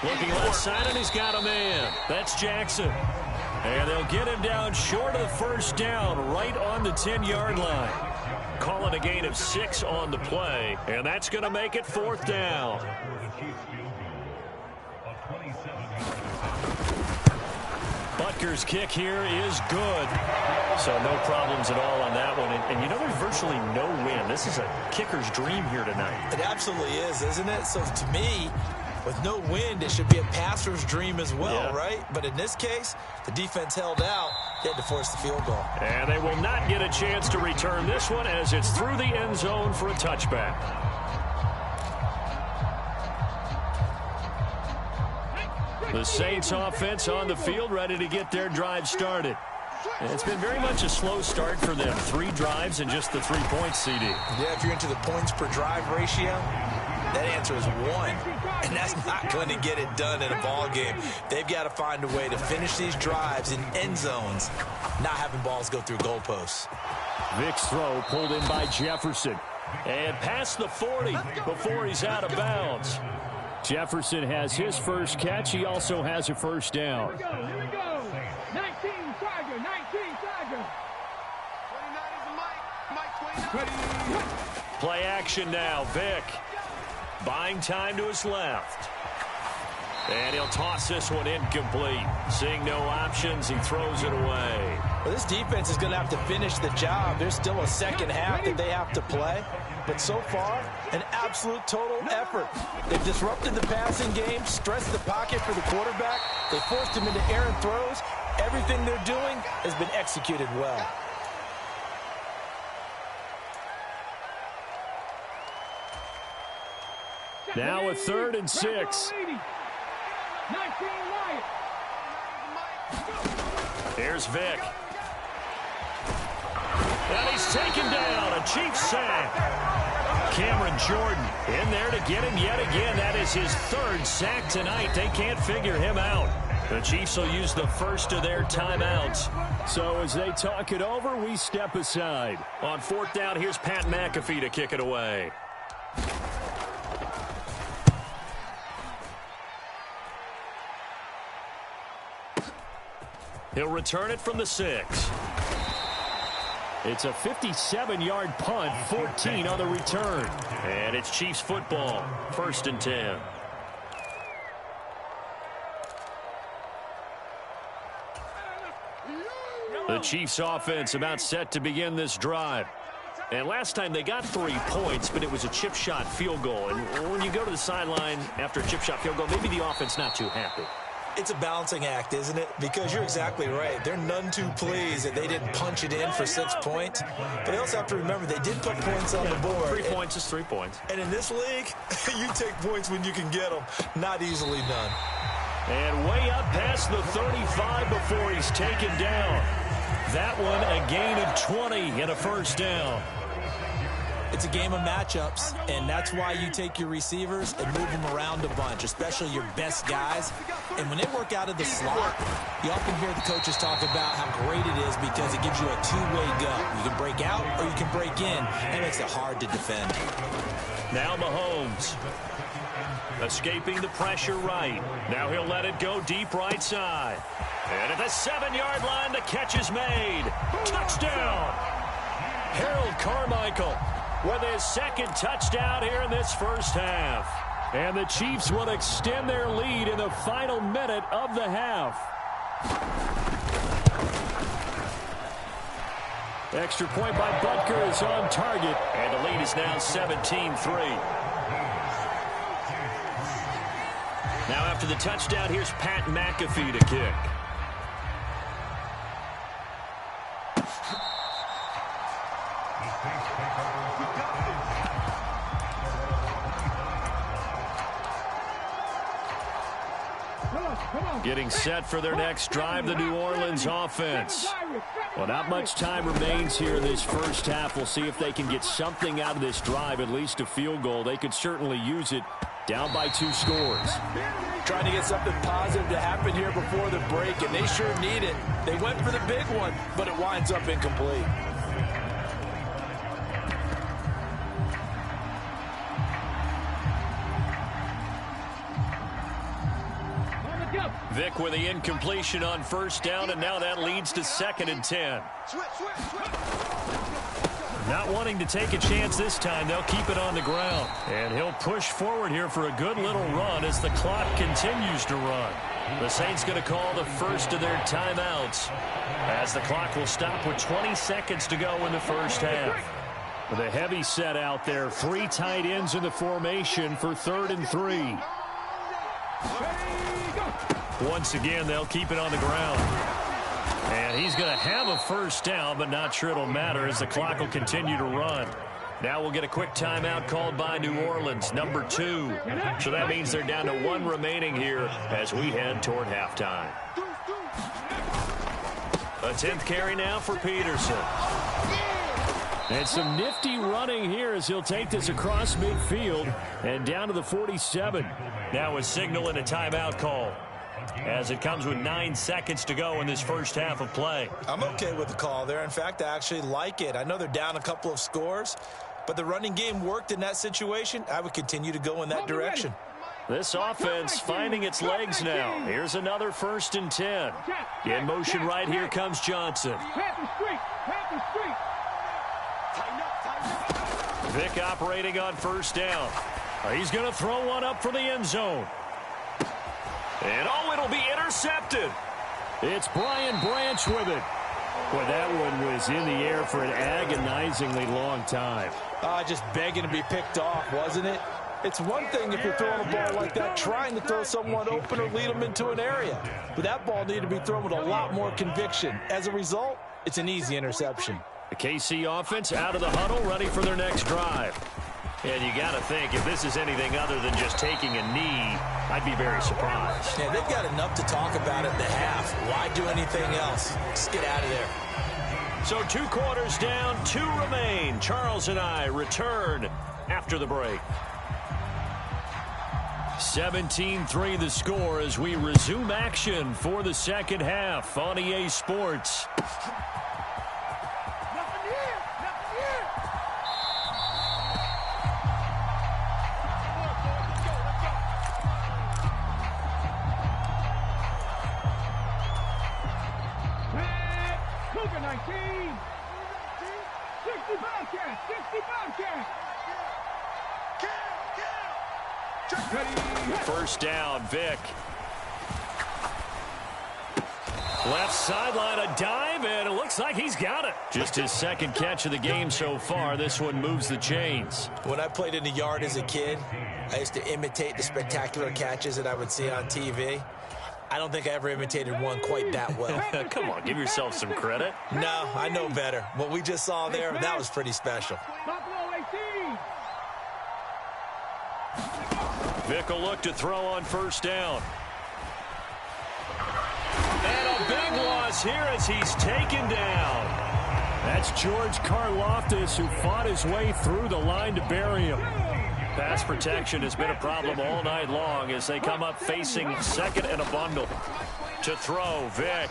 S6: Looking left side, and he's got a man. That's Jackson. And they'll get him down short of the first down, right on the 10-yard line. Calling a gain of 6 on the play, and that's going to make it 4th down. Butker's kick here is good. So no problems at all on that one. And you know, there's virtually no wind. This is a kicker's dream here tonight.
S7: It absolutely is, isn't it? So to me, with no wind, it should be a passer's dream as well, right? But in this case, the defense held out. They had to force the field goal.
S6: And they will not get a chance to return this one as it's through the end zone for a touchback. The Saints offense on the field, ready to get their drive started. And it's been very much a slow start for them. 3 drives and just the 3 points, CD.
S7: Yeah, if you're into the points per drive ratio, that answer is 1. And that's not going to get it done in a ball game. They've got to find a way to finish these drives in end zones, not having balls go through goalposts.
S6: Vick's throw pulled in by Jefferson. And past the 40 before he's out of bounds. Jefferson has his first catch. He also has a first down.
S2: Here we go. 19 Tiger, 19 Tiger.
S3: 29 is Mike.
S2: 20.
S6: Play action now. Vick buying time to his left. And he'll toss this one incomplete. Seeing no options, he throws it away.
S7: Well, this defense is going to have to finish the job. There's still a second half that they have to play. But so far, an absolute total effort. They've disrupted the passing game, stressed the pocket for the quarterback. They forced him into errant throws. Everything they're doing has been executed well.
S6: Now a 3rd and 6.
S2: 19 Wyatt.
S6: Here's Vic. And he's taken down. A Chiefs sack. Cameron Jordan in there to get him yet again. That is his 3rd sack tonight. They can't figure him out. The Chiefs will use the first of their timeouts. So as they talk it over, we step aside. On 4th down, here's Pat McAfee to kick it away. He'll return it from the 6. It's a 57-yard punt, 14 on the return. And it's Chiefs football, 1st and 10. The Chiefs offense about set to begin this drive. And last time they got 3 points, but it was a chip shot field goal. And when you go to the sideline after a chip shot field goal, maybe the offense not too happy.
S7: It's a balancing act, isn't it? Because you're exactly right. They're none too pleased that they didn't punch it in for 6 points. But they also have to remember they did put points on the board.
S6: 3 points is 3 points.
S7: And in this league, you take points when you can get them. Not easily done.
S6: And way up past the 35 before he's taken down. That one a gain of 20 and a 1st down.
S7: It's a game of matchups, and that's why you take your receivers and move them around a bunch, especially your best guys. And when they work out of the slot, you often hear the coaches talk about how great it is because it gives you a two-way go. You can break out or you can break in. That makes it hard to defend.
S6: Now Mahomes. Escaping the pressure right. Now he'll let it go deep right side. And at the 7-yard line, the catch is made. Touchdown! Harold Carmichael with his 2nd touchdown here in this first half. And the Chiefs will extend their lead in the final minute of the half. Extra point by Butker is on target. And the lead is now 17-3. Now after the touchdown, here's Pat McAfee to kick. Getting set for their next drive, the New Orleans offense. Well, not much time remains here in this first half. We'll see if they can get something out of this drive, at least a field goal. They could certainly use it. Down by 2 scores.
S7: Trying to get something positive to happen here before the break, and they sure need it. They went for the big one, but it winds up incomplete.
S6: Vic with the incompletion on 1st down, and now that leads to 2nd and 10. Not wanting to take a chance this time, they'll keep it on the ground. And he'll push forward here for a good little run as the clock continues to run. The Saints going to call the first of their timeouts as the clock will stop with 20 seconds to go in the first half. With a heavy set out there, 3 tight ends in the formation for 3rd and 3. Once again, they'll keep it on the ground. And he's going to have a 1st down, but not sure it'll matter as the clock will continue to run. Now we'll get a quick timeout called by New Orleans, number 2. So that means they're down to 1 remaining here as we head toward halftime. A 10th carry now for Peterson. And some nifty running here as he'll take this across midfield and down to the 47. Now a signal and a timeout call, as it comes with 9 seconds to go in this first half of play.
S7: I'm okay with the call there. In fact, I actually like it. I know they're down a couple of scores, but the running game worked in that situation. I would continue to go in that direction.
S6: This offense finding its legs now. Here's another 1st and 10. In motion right here comes Johnson. Vic operating on 1st down. He's going to throw one up for the end zone. And oh, it'll be intercepted. It's Brian Branch with it. Boy, that one was in the air for an agonizingly long time.
S7: Just begging to be picked off, wasn't it? It's one thing if you're throwing a ball like that, trying to throw someone open or lead them into an area. But that ball needed to be thrown with a lot more conviction. As a result, it's an easy interception.
S6: The KC offense out of the huddle, ready for their next drive. And you got to think, if this is anything other than just taking a knee, I'd be very surprised.
S7: Yeah, they've got enough to talk about at the half. Why do anything else? Just get out of there.
S6: So 2 quarters down, 2 remain. Charles and I return after the break. 17-3 the score as we resume action for the second half on EA Sports.
S2: Nothing here. Nothing here. Cougar 19. 60 Bobcats. 60 Bobcats.
S6: First down, Vic. Left sideline, a dive, and it looks like he's got it. Just his second catch of the game so far. This one moves the chains.
S7: When I played in the yard as a kid, I used to imitate the spectacular catches that I would see on TV. I don't think I ever imitated one quite that well.
S6: Come on, give yourself some credit.
S7: No, I know better. What we just saw there, that was pretty special.
S2: Buffalo 18.
S6: Vic will look to throw on first down. And a big loss here as he's taken down. That's George Karlaftis, who fought his way through the line to bury him. Pass protection has been a problem all night long as they come up facing second and a bundle. To throw, Vic.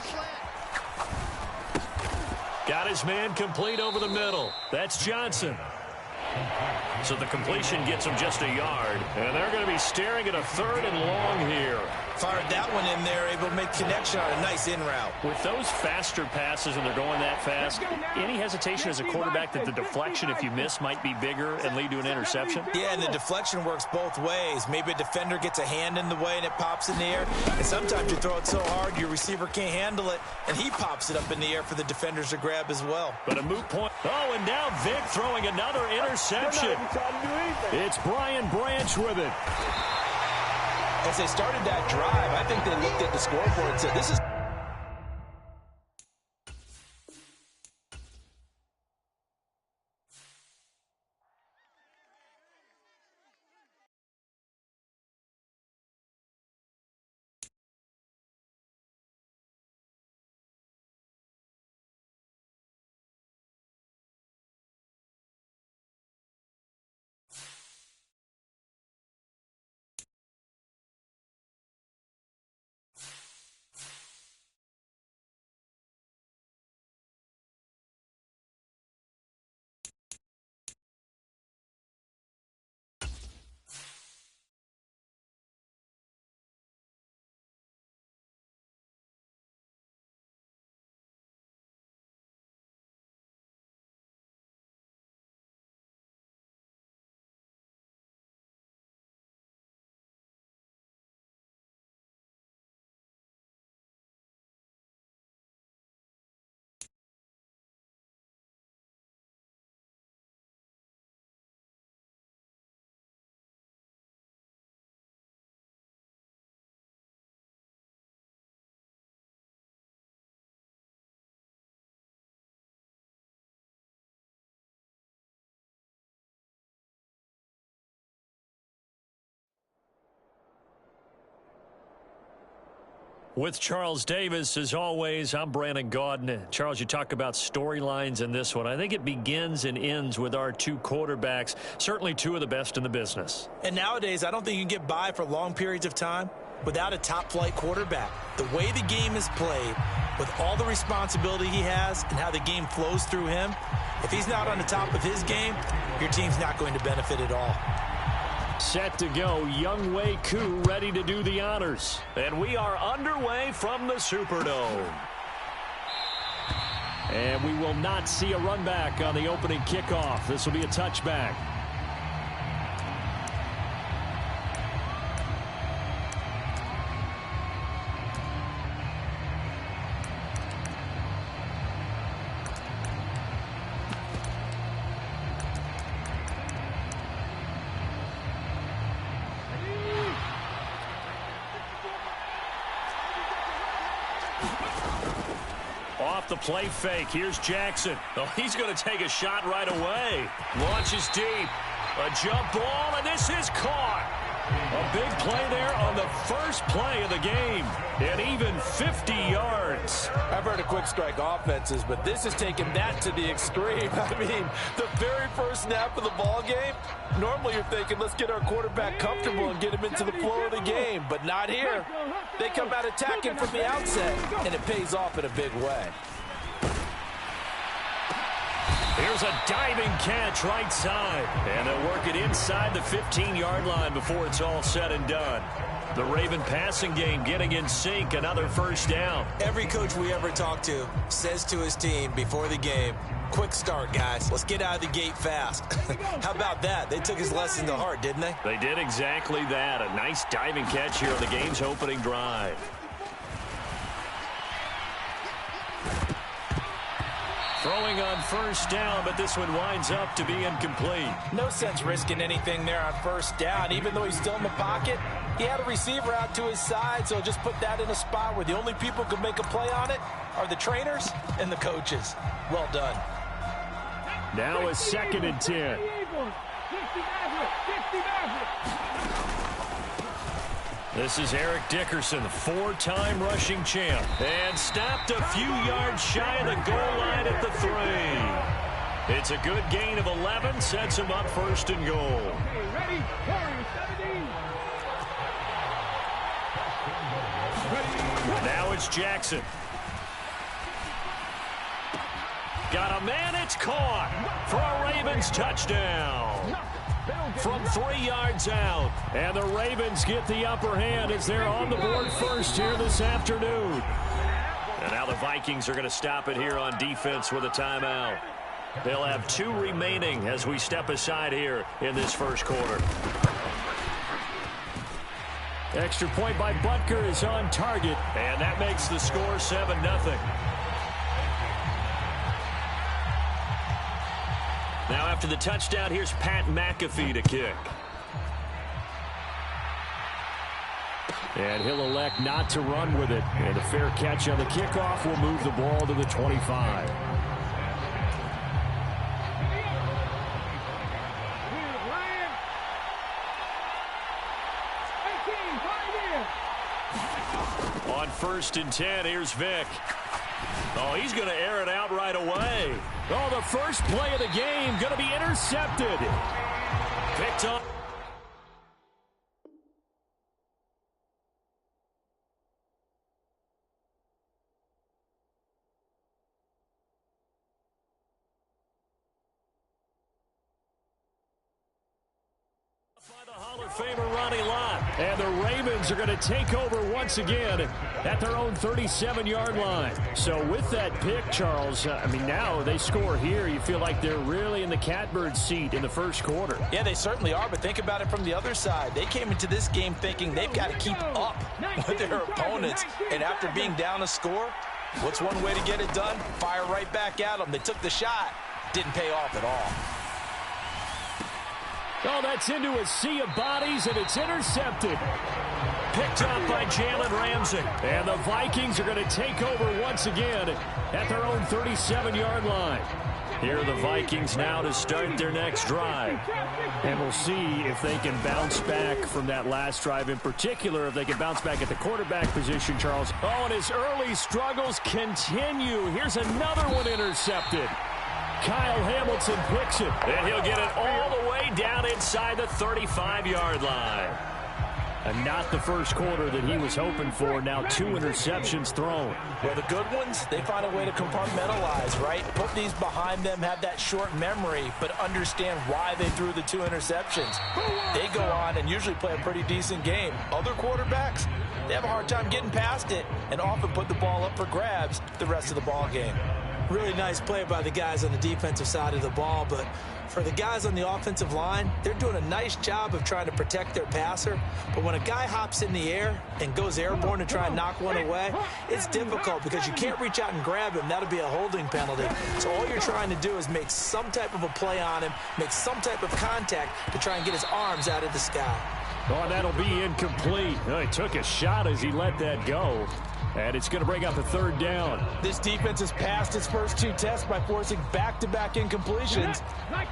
S6: Got his man complete over the middle. That's Johnson. So the completion gets him just a yard. And they're going to be staring at a 3rd and long here.
S7: Fired that one in there, able to make connection on a nice in route.
S6: With those faster passes and they're going that fast, any hesitation as a quarterback that the deflection, if you miss, might be bigger and lead to an interception?
S7: Yeah, and the deflection works both ways. Maybe a defender gets a hand in the way and it pops in the air. And sometimes you throw it so hard your receiver can't handle it, and he pops it up in the air for the defenders to grab as well.
S6: But a moot point. Oh, and now Vic throwing another interception. It's Brian Branch with it.
S7: As they started that drive, I think they looked at the scoreboard and said, this is...
S6: With Charles Davis, as always, I'm Brandon Gaudin. Charles, you talk about storylines in this one. I think it begins and ends with our 2 quarterbacks, certainly 2 of the best in the business.
S7: And nowadays, I don't think you can get by for long periods of time without a top-flight quarterback. The way the game is played, with all the responsibility he has and how the game flows through him, if he's not on the top of his game, your team's not going to benefit at all.
S6: Set to go, Younghoe Koo ready to do the honors. And we are underway from the Superdome. And we will not see a run back on the opening kickoff. This will be a touchback. Off the play fake. Here's Jackson. Oh, he's going to take a shot right away. Launches deep. A jump ball, and this is caught. A big play there on the first play of the game. And even 50 yards.
S7: I've heard of quick strike offenses, but this is taking that to the extreme. I mean, the very first snap of the ball game, normally you're thinking, let's get our quarterback comfortable and get him into the flow of the game. But not here. They come out attacking from the outset, and it pays off in a big way.
S6: Here's a diving catch right side. And they'll work it inside the 15-yard line before it's all said and done. The Raven passing game getting in sync, another first down.
S7: Every coach we ever talk to says to his team before the game, quick start, guys. Let's get out of the gate fast. How about that? They took his lesson to heart, didn't they?
S6: They did exactly that. A nice diving catch here on the game's opening drive. Throwing on first down, but this one winds up to be incomplete.
S7: No sense risking anything there on first down. Even though he's still in the pocket, he had a receiver out to his side, so just put that in a spot where the only people who can make a play on it are the trainers and the coaches. Well done.
S6: Now a 2nd and 10. This is Eric Dickerson, 4-time rushing champ, and stopped a few yards shy of the goal line at the 3. It's a good gain of 11, sets him up 1st and goal. Now it's Jackson. Got a man, it's caught for a Ravens touchdown. From 3 yards out. And the Ravens get the upper hand as they're on the board first here this afternoon. And now the Vikings are going to stop it here on defense with a timeout. They'll have 2 remaining as we step aside here in this first quarter. Extra point by Butker is on target. And that makes the score 7-0. Now after the touchdown, here's Pat McAfee to kick. And he'll elect not to run with it. And a fair catch on the kickoff will move the ball to the 25. On 1st and 10, here's Vick. Oh, he's going to air it out right away. Oh, the first play of the game going to be intercepted. Picked up. By the Hall of Famer Ronnie Lott. And the Ravens are going to take over once again at their own 37-yard line. So with that pick, Charles, now they score here. You feel like they're really in the catbird seat in the first quarter.
S7: Yeah, they certainly are, but think about it from the other side. They came into this game thinking they've got to keep up with their opponents. And after being down a score, what's one way to get it done? Fire right back at them. They took the shot. Didn't pay off at all.
S6: Oh, that's into a sea of bodies, and it's intercepted. Picked up by Jalen Ramsey. And the Vikings are going to take over once again at their own 37-yard line. Here are the Vikings now to start their next drive. And we'll see if they can bounce back from that last drive, in particular, if they can bounce back at the quarterback position, Charles. Oh, and his early struggles continue. Here's another one intercepted. Kyle Hamilton picks it, and he'll get it all the way down inside the 35-yard line. And not the first quarter that he was hoping for. Now 2 interceptions thrown.
S7: Well, the good ones, they find a way to compartmentalize, right? Put these behind them, have that short memory, but understand why they threw the 2 interceptions. They go on and usually play a pretty decent game. Other quarterbacks, they have a hard time getting past it and often put the ball up for grabs the rest of the ball game. Really nice play by the guys on the defensive side of the ball, but for the guys on the offensive line, they're doing a nice job of trying to protect their passer. But when a guy hops in the air and goes airborne to try and knock one away, it's difficult because you can't reach out and grab him. That'll be a holding penalty. So all you're trying to do is make some type of a play on him, make some type of contact to try and get his arms out of the sky.
S6: Oh, that'll be incomplete. Oh, he took a shot as he let that go. And it's going to bring up a third down.
S7: This defense has passed its first 2 tests by forcing back-to-back incompletions.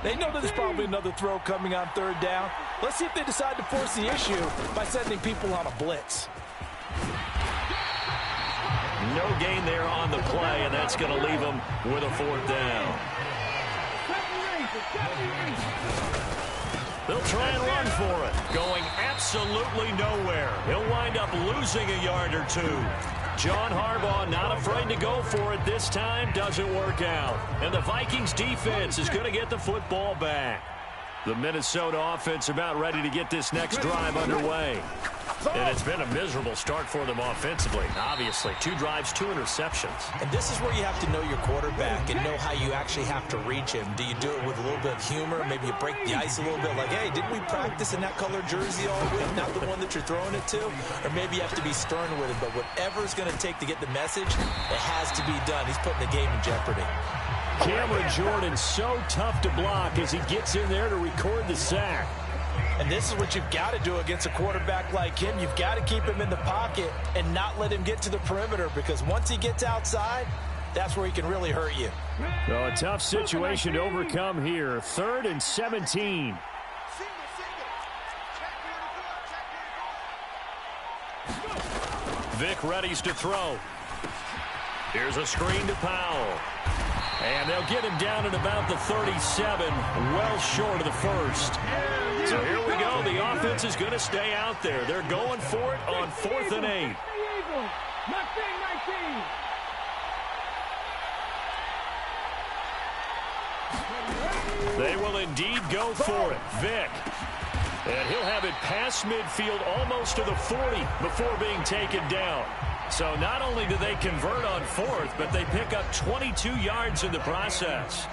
S7: They know that there's probably another throw coming on third down. Let's see if they decide to force the issue by sending people on a blitz.
S6: No gain there on the play, and that's going to leave them with a fourth down. They'll try and run for it, going absolutely nowhere. He'll wind up losing a yard or 2. John Harbaugh not afraid to go for it this time. Doesn't work out. And the Vikings defense is going to get the football back. The Minnesota offense about ready to get this next drive underway. And it's been a miserable start for them offensively. Obviously, 2 drives, 2 interceptions.
S7: And this is where you have to know your quarterback and know how you actually have to reach him. Do you do it with a little bit of humor? Maybe you break the ice a little bit like, hey, didn't we practice in that color jersey all week, not the one that you're throwing it to? Or maybe you have to be stern with him. But whatever it's going to take to get the message, it has to be done. He's putting the game in jeopardy.
S6: Cameron Jordan so tough to block as he gets in there to record the sack.
S7: And this is what you've got to do against a quarterback like him. You've got to keep him in the pocket and not let him get to the perimeter, because once he gets outside, that's where he can really hurt you.
S6: Well, a tough situation to overcome here. 3rd and 17. Vic readies to throw. Here's a screen to Powell. And they'll get him down at about the 37, well short of the first. So here we go. The offense is going to stay out there. They're going for it on 4th and 8. They will indeed go for it. Vic. And he'll have it past midfield almost to the 40 before being taken down. So not only do they convert on 4th, but they pick up 22 yards in the process.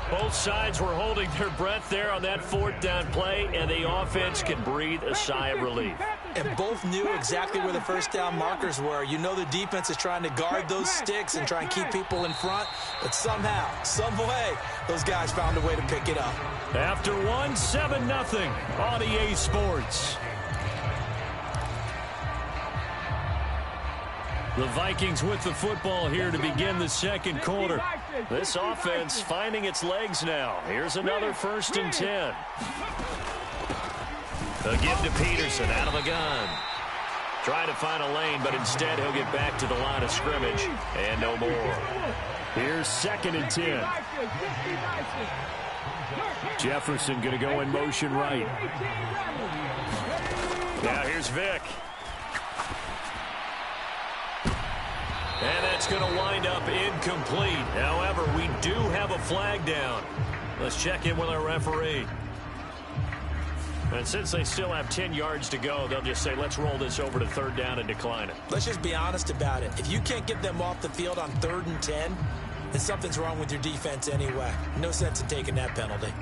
S6: Both sides were holding their breath there on that 4th down play, and the offense can breathe a sigh of relief.
S7: And both knew exactly where the first down markers were. You know the defense is trying to guard those sticks and try and keep people in front, but somehow, some way, those guys found a way to pick it up.
S6: After 7-0 on EA Sports. The Vikings with the football here to begin the second quarter. This offense finding its legs now. Here's another 1st and 10. They'll give to Peterson out of the gun. Trying to find a lane, but instead he'll get back to the line of scrimmage and no more. Here's 2nd and 10. Jefferson going to go in motion right. Now here's Vic. And that's going to wind up incomplete. However, we do have a flag down. Let's check in with our referee. And since they still have 10 yards to go, they'll just say, let's roll this over to 3rd down and decline it.
S7: Let's just be honest about it. If you can't get them off the field on 3rd and 10, then something's wrong with your defense anyway. No sense in taking that penalty.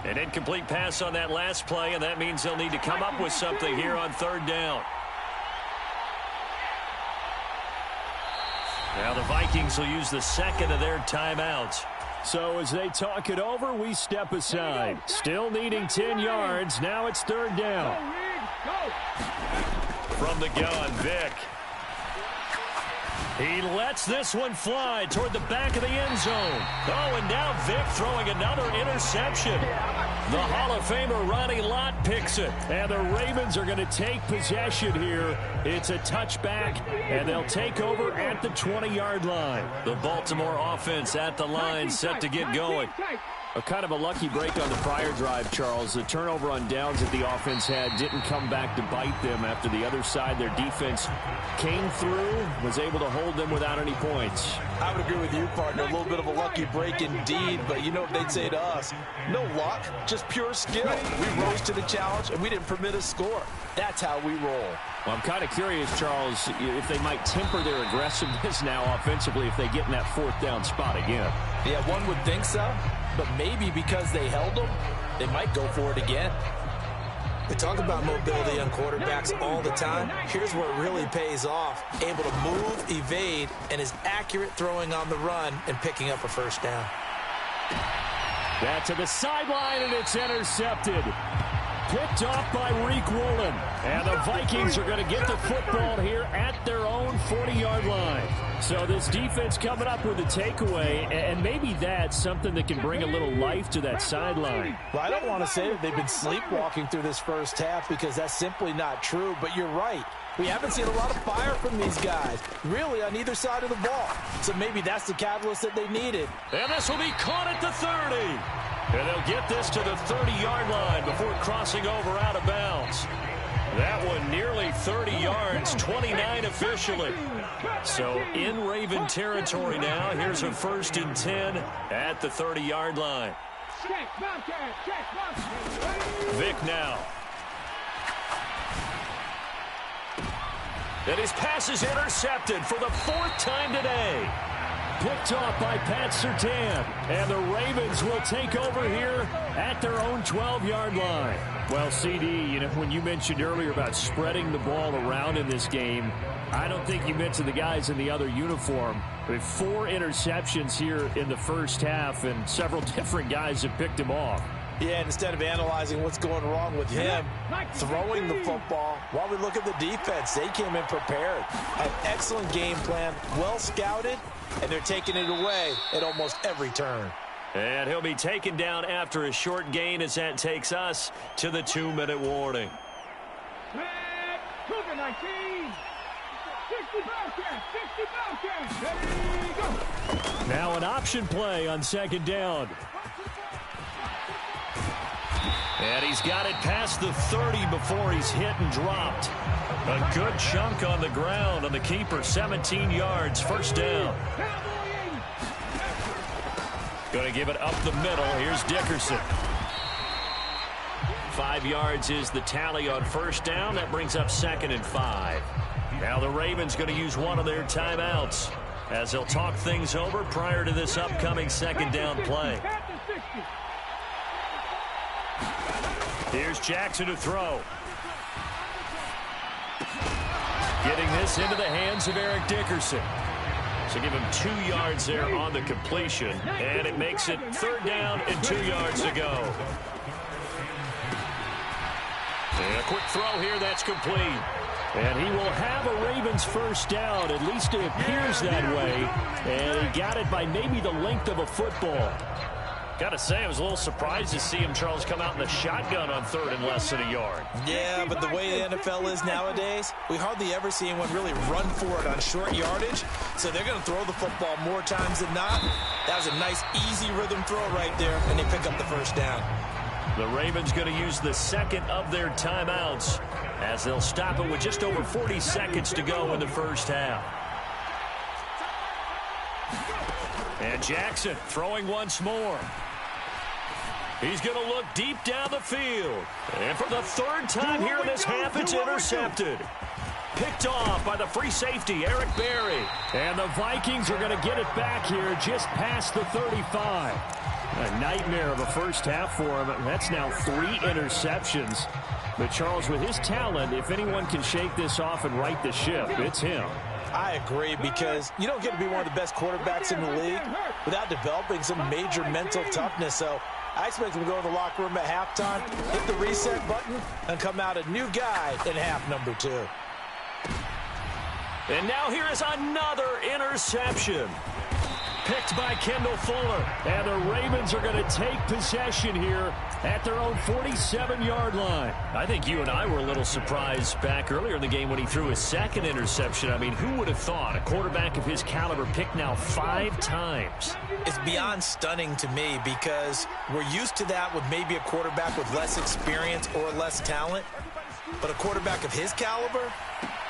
S6: An incomplete pass on that last play, and that means they'll need to come up with something here on 3rd down. Now the Vikings will use the 2nd of their timeouts. So as they talk it over, we step aside. Still needing 10 yards. Now it's 3rd down. From the gun, Vic. He lets this one fly toward the back of the end zone. Oh, and now Vic throwing another interception. The Hall of Famer Ronnie Lott picks it. And the Ravens are going to take possession here. It's a touchback, and they'll take over at the 20-yard line. The Baltimore offense at the line, set to get going. A kind of a lucky break on the prior drive, Charles. The turnover on downs that the offense had didn't come back to bite them after the other side. Their defense came through, was able to hold them without any points.
S7: I would agree with you, partner. A little bit of a lucky break indeed, but you know what they'd say to us? No luck, just pure skill. We rose to the challenge, and we didn't permit a score. That's how we roll.
S6: Well, I'm kind of curious, Charles, if they might temper their aggressiveness now offensively if they get in that 4th down spot again.
S7: Yeah, one would think so. But maybe because they held them, they might go for it again. We talk about mobility on quarterbacks all the time. Here's where it really pays off. Able to move, evade, and is accurate throwing on the run and picking up a 1st down.
S6: That to the sideline, and it's intercepted. Picked off by Reek Woolen. And the Vikings are going to get the football here at their own 40-yard line. So this defense coming up with a takeaway, and maybe that's something that can bring a little life to that sideline.
S7: Well, I don't want to say that they've been sleepwalking through this first half because that's simply not true, but you're right. We haven't seen a lot of fire from these guys, really on either side of the ball. So maybe that's the catalyst that they needed.
S6: And this will be caught at the 30. And they'll get this to the 30-yard line before crossing over out of bounds. That one nearly 30 yards, 29 officially. So in Raven territory now. Here's a 1st and 10 at the 30-yard line. Vic now. And his pass is intercepted for the 4th time today. Picked off by Pat Surtain. And the Ravens will take over here at their own 12-yard line. Well, CD, you know, when you mentioned earlier about spreading the ball around in this game, I don't think you mentioned the guys in the other uniform. With 4 interceptions here in the first half, and several different guys have picked him off.
S7: Yeah, and instead of analyzing what's going wrong with him throwing the football, while we look at the defense, they came in prepared. An excellent game plan, well scouted, and they're taking it away at almost every turn.
S6: And he'll be taken down after a short gain as that takes us to the 2-minute warning.
S2: Cougar 19. 60 Bobcats. 60 Bobcats. Ready, go.
S6: Now an option play on 2nd down. And he's got it past the 30 before he's hit and dropped. A good chunk on the ground on the keeper, 17 yards, 1st down. Going to give it up the middle. Here's Dickerson. 5 yards is the tally on 1st down. That brings up 2nd and 5. Now the Ravens going to use one of their timeouts as they'll talk things over prior to this upcoming 2nd down play. Here's Jackson to throw. Getting this into the hands of Eric Dickerson. So give him 2 yards there on the completion. And it makes it 3rd down and 2 yards to go. And a quick throw here, that's complete. And he will have a Ravens 1st down. At least it appears that way. And he got it by maybe the length of a football. Got to say, I was a little surprised to see him, Charles, come out in the shotgun on 3rd and less than a yard.
S7: Yeah, but the way the NFL is nowadays, we hardly ever see anyone really run for it on short yardage. So they're going to throw the football more times than not. That was a nice, easy rhythm throw right there, and they pick up the 1st down.
S6: The Ravens going to use the 2nd of their timeouts as they'll stop it with just over 40 seconds to go in the 1st half. And Jackson throwing once more. He's going to look deep down the field. And for the 3rd time here in this half, it's intercepted. Picked off by the free safety, Eric Berry. And the Vikings are going to get it back here just past the 35. A nightmare of a first half for him. That's now 3 interceptions. But Charles, with his talent, if anyone can shake this off and right the ship, it's him.
S7: I agree, because you don't get to be one of the best quarterbacks in the league without developing some major mental toughness. So I expect him to go to the locker room at halftime, hit the reset button, and come out a new guy in half number 2.
S6: And now here is another interception. Picked by Kendall Fuller. And the Ravens are going to take possession here at their own 47-yard line. I think you and I were a little surprised back earlier in the game when he threw his 2nd interception. I mean, who would have thought a quarterback of his caliber picked now 5 times?
S7: It's beyond stunning to me, because we're used to that with maybe a quarterback with less experience or less talent. But a quarterback of his caliber,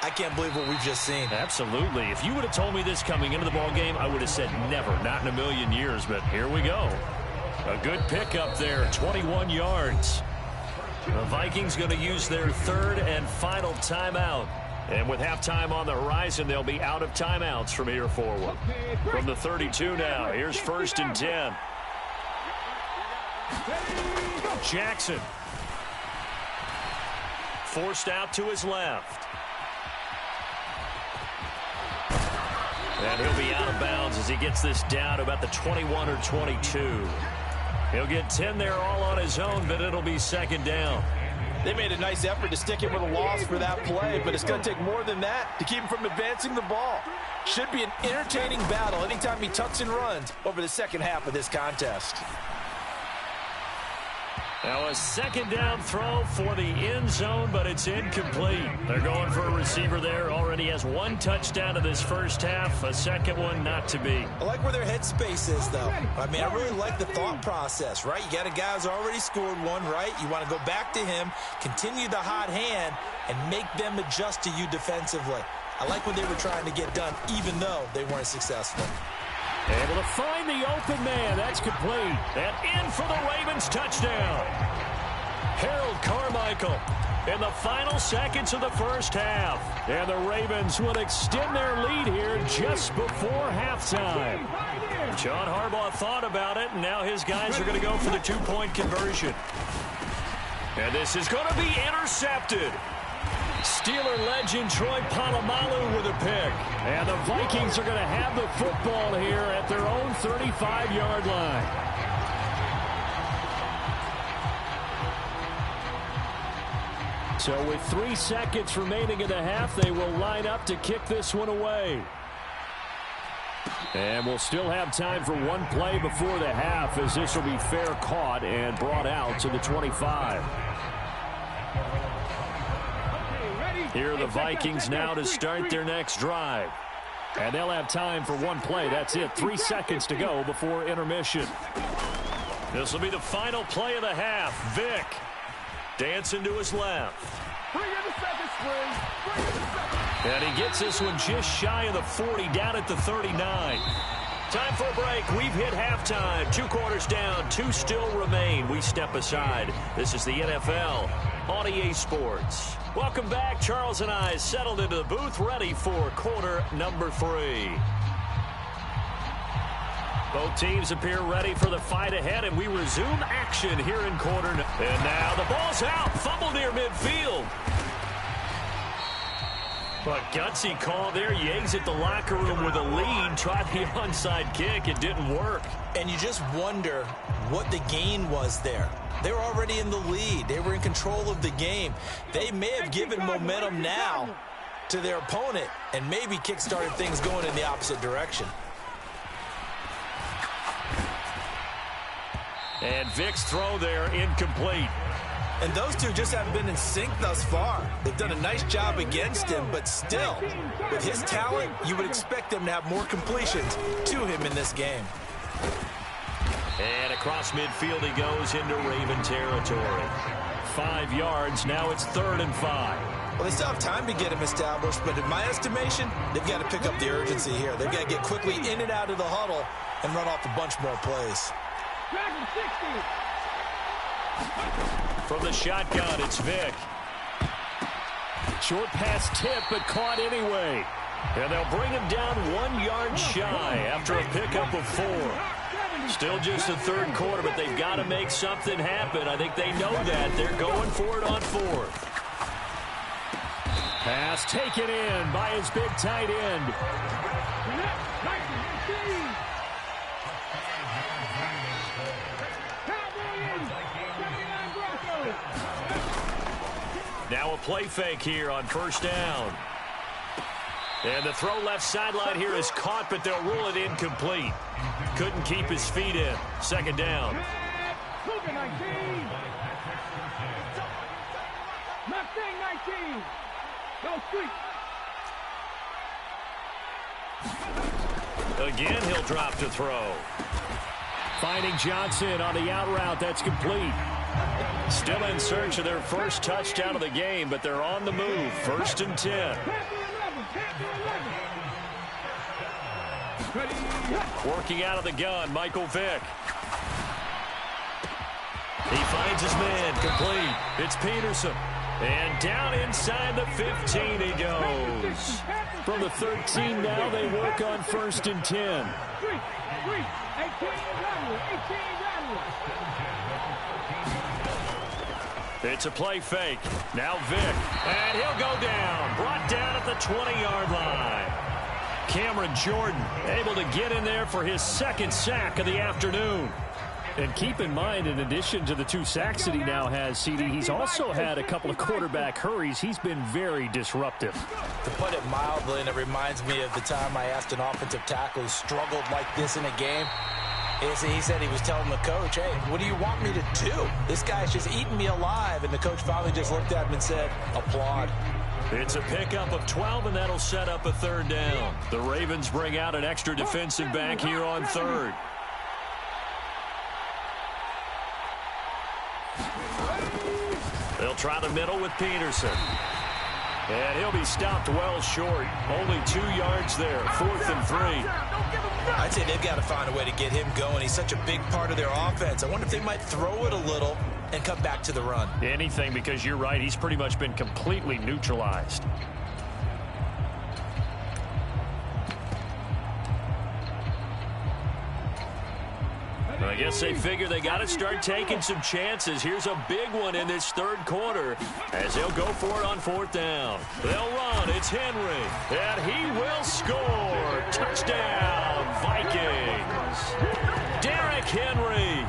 S7: I can't believe what we've just seen.
S6: Absolutely. If you would have told me this coming into the ballgame, I would have said never, not in a million years. But here we go. A good pickup there, 21 yards. The Vikings going to use their 3rd and final timeout. And with halftime on the horizon, they'll be out of timeouts from here forward. From the 32 now, here's 1st and 10. Jackson. Forced out to his left. And he'll be out of bounds as he gets this down to about the 21 or 22. He'll get 10 there all on his own, but it'll be second down.
S7: They made a nice effort to stick him with a loss for that play, but it's going to take more than that to keep him from advancing the ball. Should be an entertaining battle anytime he tucks and runs over the second half of this contest.
S6: Now a second down throw for the end zone, but it's incomplete. They're going for a receiver there. Already has one touchdown in this first half. A second one not to be.
S7: I like where their headspace is, though. I mean, I really like the thought process, right? You got a guy who's already scored one, right? You want to go back to him, continue the hot hand, and make them adjust to you defensively. I like what they were trying to get done, even though they weren't successful.
S6: Able to find the open man. That's complete. And in for the Ravens touchdown. Harold Carmichael in the final seconds of the first half. And the Ravens will extend their lead here just before halftime. John Harbaugh thought about it, and now his guys are going to go for the two-point conversion. And this is going to be intercepted. Steeler legend Troy Polamalu with a pick. And the Vikings are going to have the football here at their own 35-yard line. So with 3 seconds remaining in the half, they will line up to kick this one away. And we'll still have time for one play before the half, as this will be fair caught and brought out to the 25. Here are the Vikings now to start their next drive. And they'll have time for one play. That's it. 3 seconds to go before intermission. This will be the final play of the half. Vick dancing to his left. And he gets this one just shy of the 40, down at the 39. Time for a break. We've hit halftime. 2 quarters down. 2 still remain. We step aside. This is the NFL on EA Sports. Welcome back. Charles and I settled into the booth, ready for quarter number 3. Both teams appear ready for the fight ahead, and we resume action here in quarter. And now the ball's out. Fumble near midfield. But gutsy call there. You exit the locker room with a lead. Tried the onside kick. It didn't work.
S7: And you just wonder what the gain was there. They were already in the lead. They were in control of the game. They may have given momentum now to their opponent and maybe kick-started things going in the opposite direction.
S6: And Vick's throw there incomplete.
S7: And those two just haven't been in sync thus far. They've done a nice job against him, but still, with his talent, you would expect them to have more completions to him in this game.
S6: And across midfield he goes into Raven territory. 5 yards. Now it's 3rd and 5.
S7: Well, they still have time to get him established, but in my estimation, they've got to pick up the urgency here. They've got to get quickly in and out of the huddle and run off a bunch more plays.
S6: From the shotgun, it's Vick. Short pass tip, but caught anyway. And they'll bring him down 1 yard shy after a pickup of 4. Still just the 3rd quarter, but they've got to make something happen. I think they know that. They're going for it on 4th. Pass taken in by his big tight end. Now a play fake here on 1st down. And the throw left sideline here is caught, but they'll rule it incomplete. Couldn't keep his feet in. 2nd down. Again, he'll drop to throw. Finding Johnson on the out route. That's complete. Still in search of their first touchdown of the game, but they're on the move. 1st and 10. Working out of the gun, Michael Vick. He finds his man, complete. It's Peterson. And down inside the 15 he goes. From the 13 now, they work on 1st and 10. It's a play fake. Now Vick. And he'll go down. Brought down at the 20-yard line. Cameron Jordan able to get in there for his second sack of the afternoon. And keep in mind, in addition to the 2 sacks that he now has, CD, he's also had a couple of quarterback hurries. He's been very disruptive.
S7: To put it mildly, and it reminds me of the time I asked an offensive tackle who struggled like this in a game. He said he was telling the coach, hey, what do you want me to do? This guy's just eating me alive. And the coach finally just looked at him and said, applaud.
S6: It's a pickup of 12, and that'll set up a third down. The Ravens bring out an extra defensive back here on third. They'll try the middle with Peterson. And he'll be stopped well short. Only 2 yards there. 4th and 3.
S7: I'd say they've got to find a way to get him going. He's such a big part of their offense. I wonder if they might throw it a little and come back to the run.
S6: Anything, because you're right. He's pretty much been completely neutralized. I guess they figure they got to start taking some chances. Here's a big one in this third quarter as they'll go for it on 4th down. They'll run. It's Henry. And he will score. Touchdown, Vikings. Derrick Henry.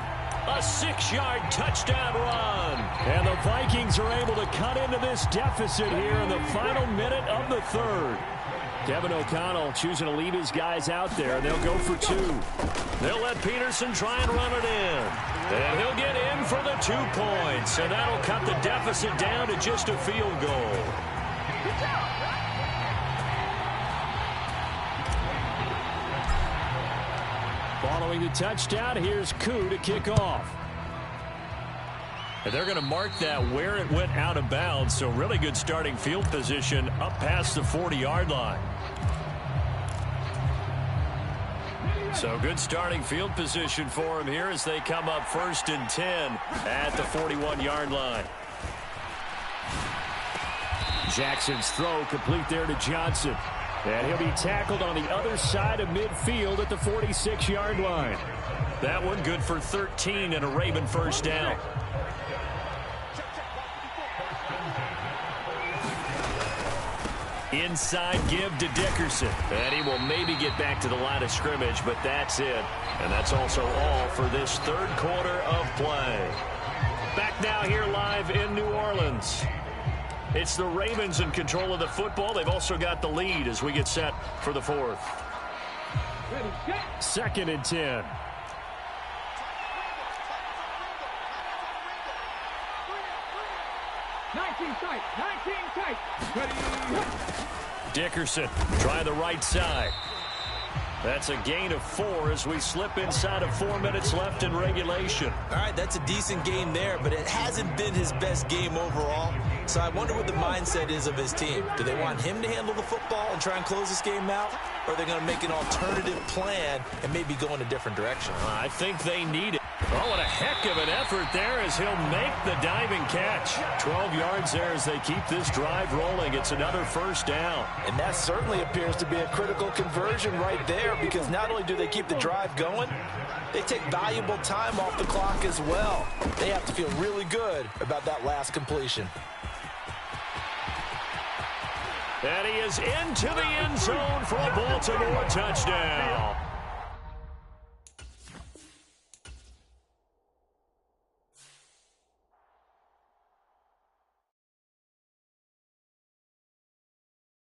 S6: A 6-yard touchdown run. And the Vikings are able to cut into this deficit here in the final minute of the third. Kevin O'Connell choosing to leave his guys out there, and they'll go for 2. They'll let Peterson try and run it in. And he'll get in for the 2 points, and that'll cut the deficit down to just a field goal. Following the touchdown, here's Koo to kick off. And they're going to mark that where it went out of bounds, so really good starting field position up past the 40-yard line. So good starting field position for him here as they come up 1st and 10 at the 41-yard line. Jackson's throw complete there to Johnson. And he'll be tackled on the other side of midfield at the 46-yard line. That one good for 13 and a Raven first down. Inside give to Dickerson. And he will maybe get back to the line of scrimmage, but that's it. And that's also all for this third quarter of play. Back now here live in New Orleans. It's the Ravens in control of the football. They've also got the lead as we get set for the 4th. 2nd and 10. Dickerson try the right side. That's a gain of 4 as we slip inside of 4 minutes left in regulation.
S7: All right, that's a decent game there, but it hasn't been his best game overall. So I wonder what the mindset is of his team. Do they want him to handle the football and try and close this game out? Or are they going to make an alternative plan and maybe go in a different direction?
S6: I think they need it. Oh, what a heck of an effort there as he'll make the diving catch. 12 yards there as they keep this drive rolling. It's another first down.
S7: And that certainly appears to be a critical conversion right there, because not only do they keep the drive going, they take valuable time off the clock as well. They have to feel really good about that last completion.
S6: And he is into the end zone for a Baltimore touchdown.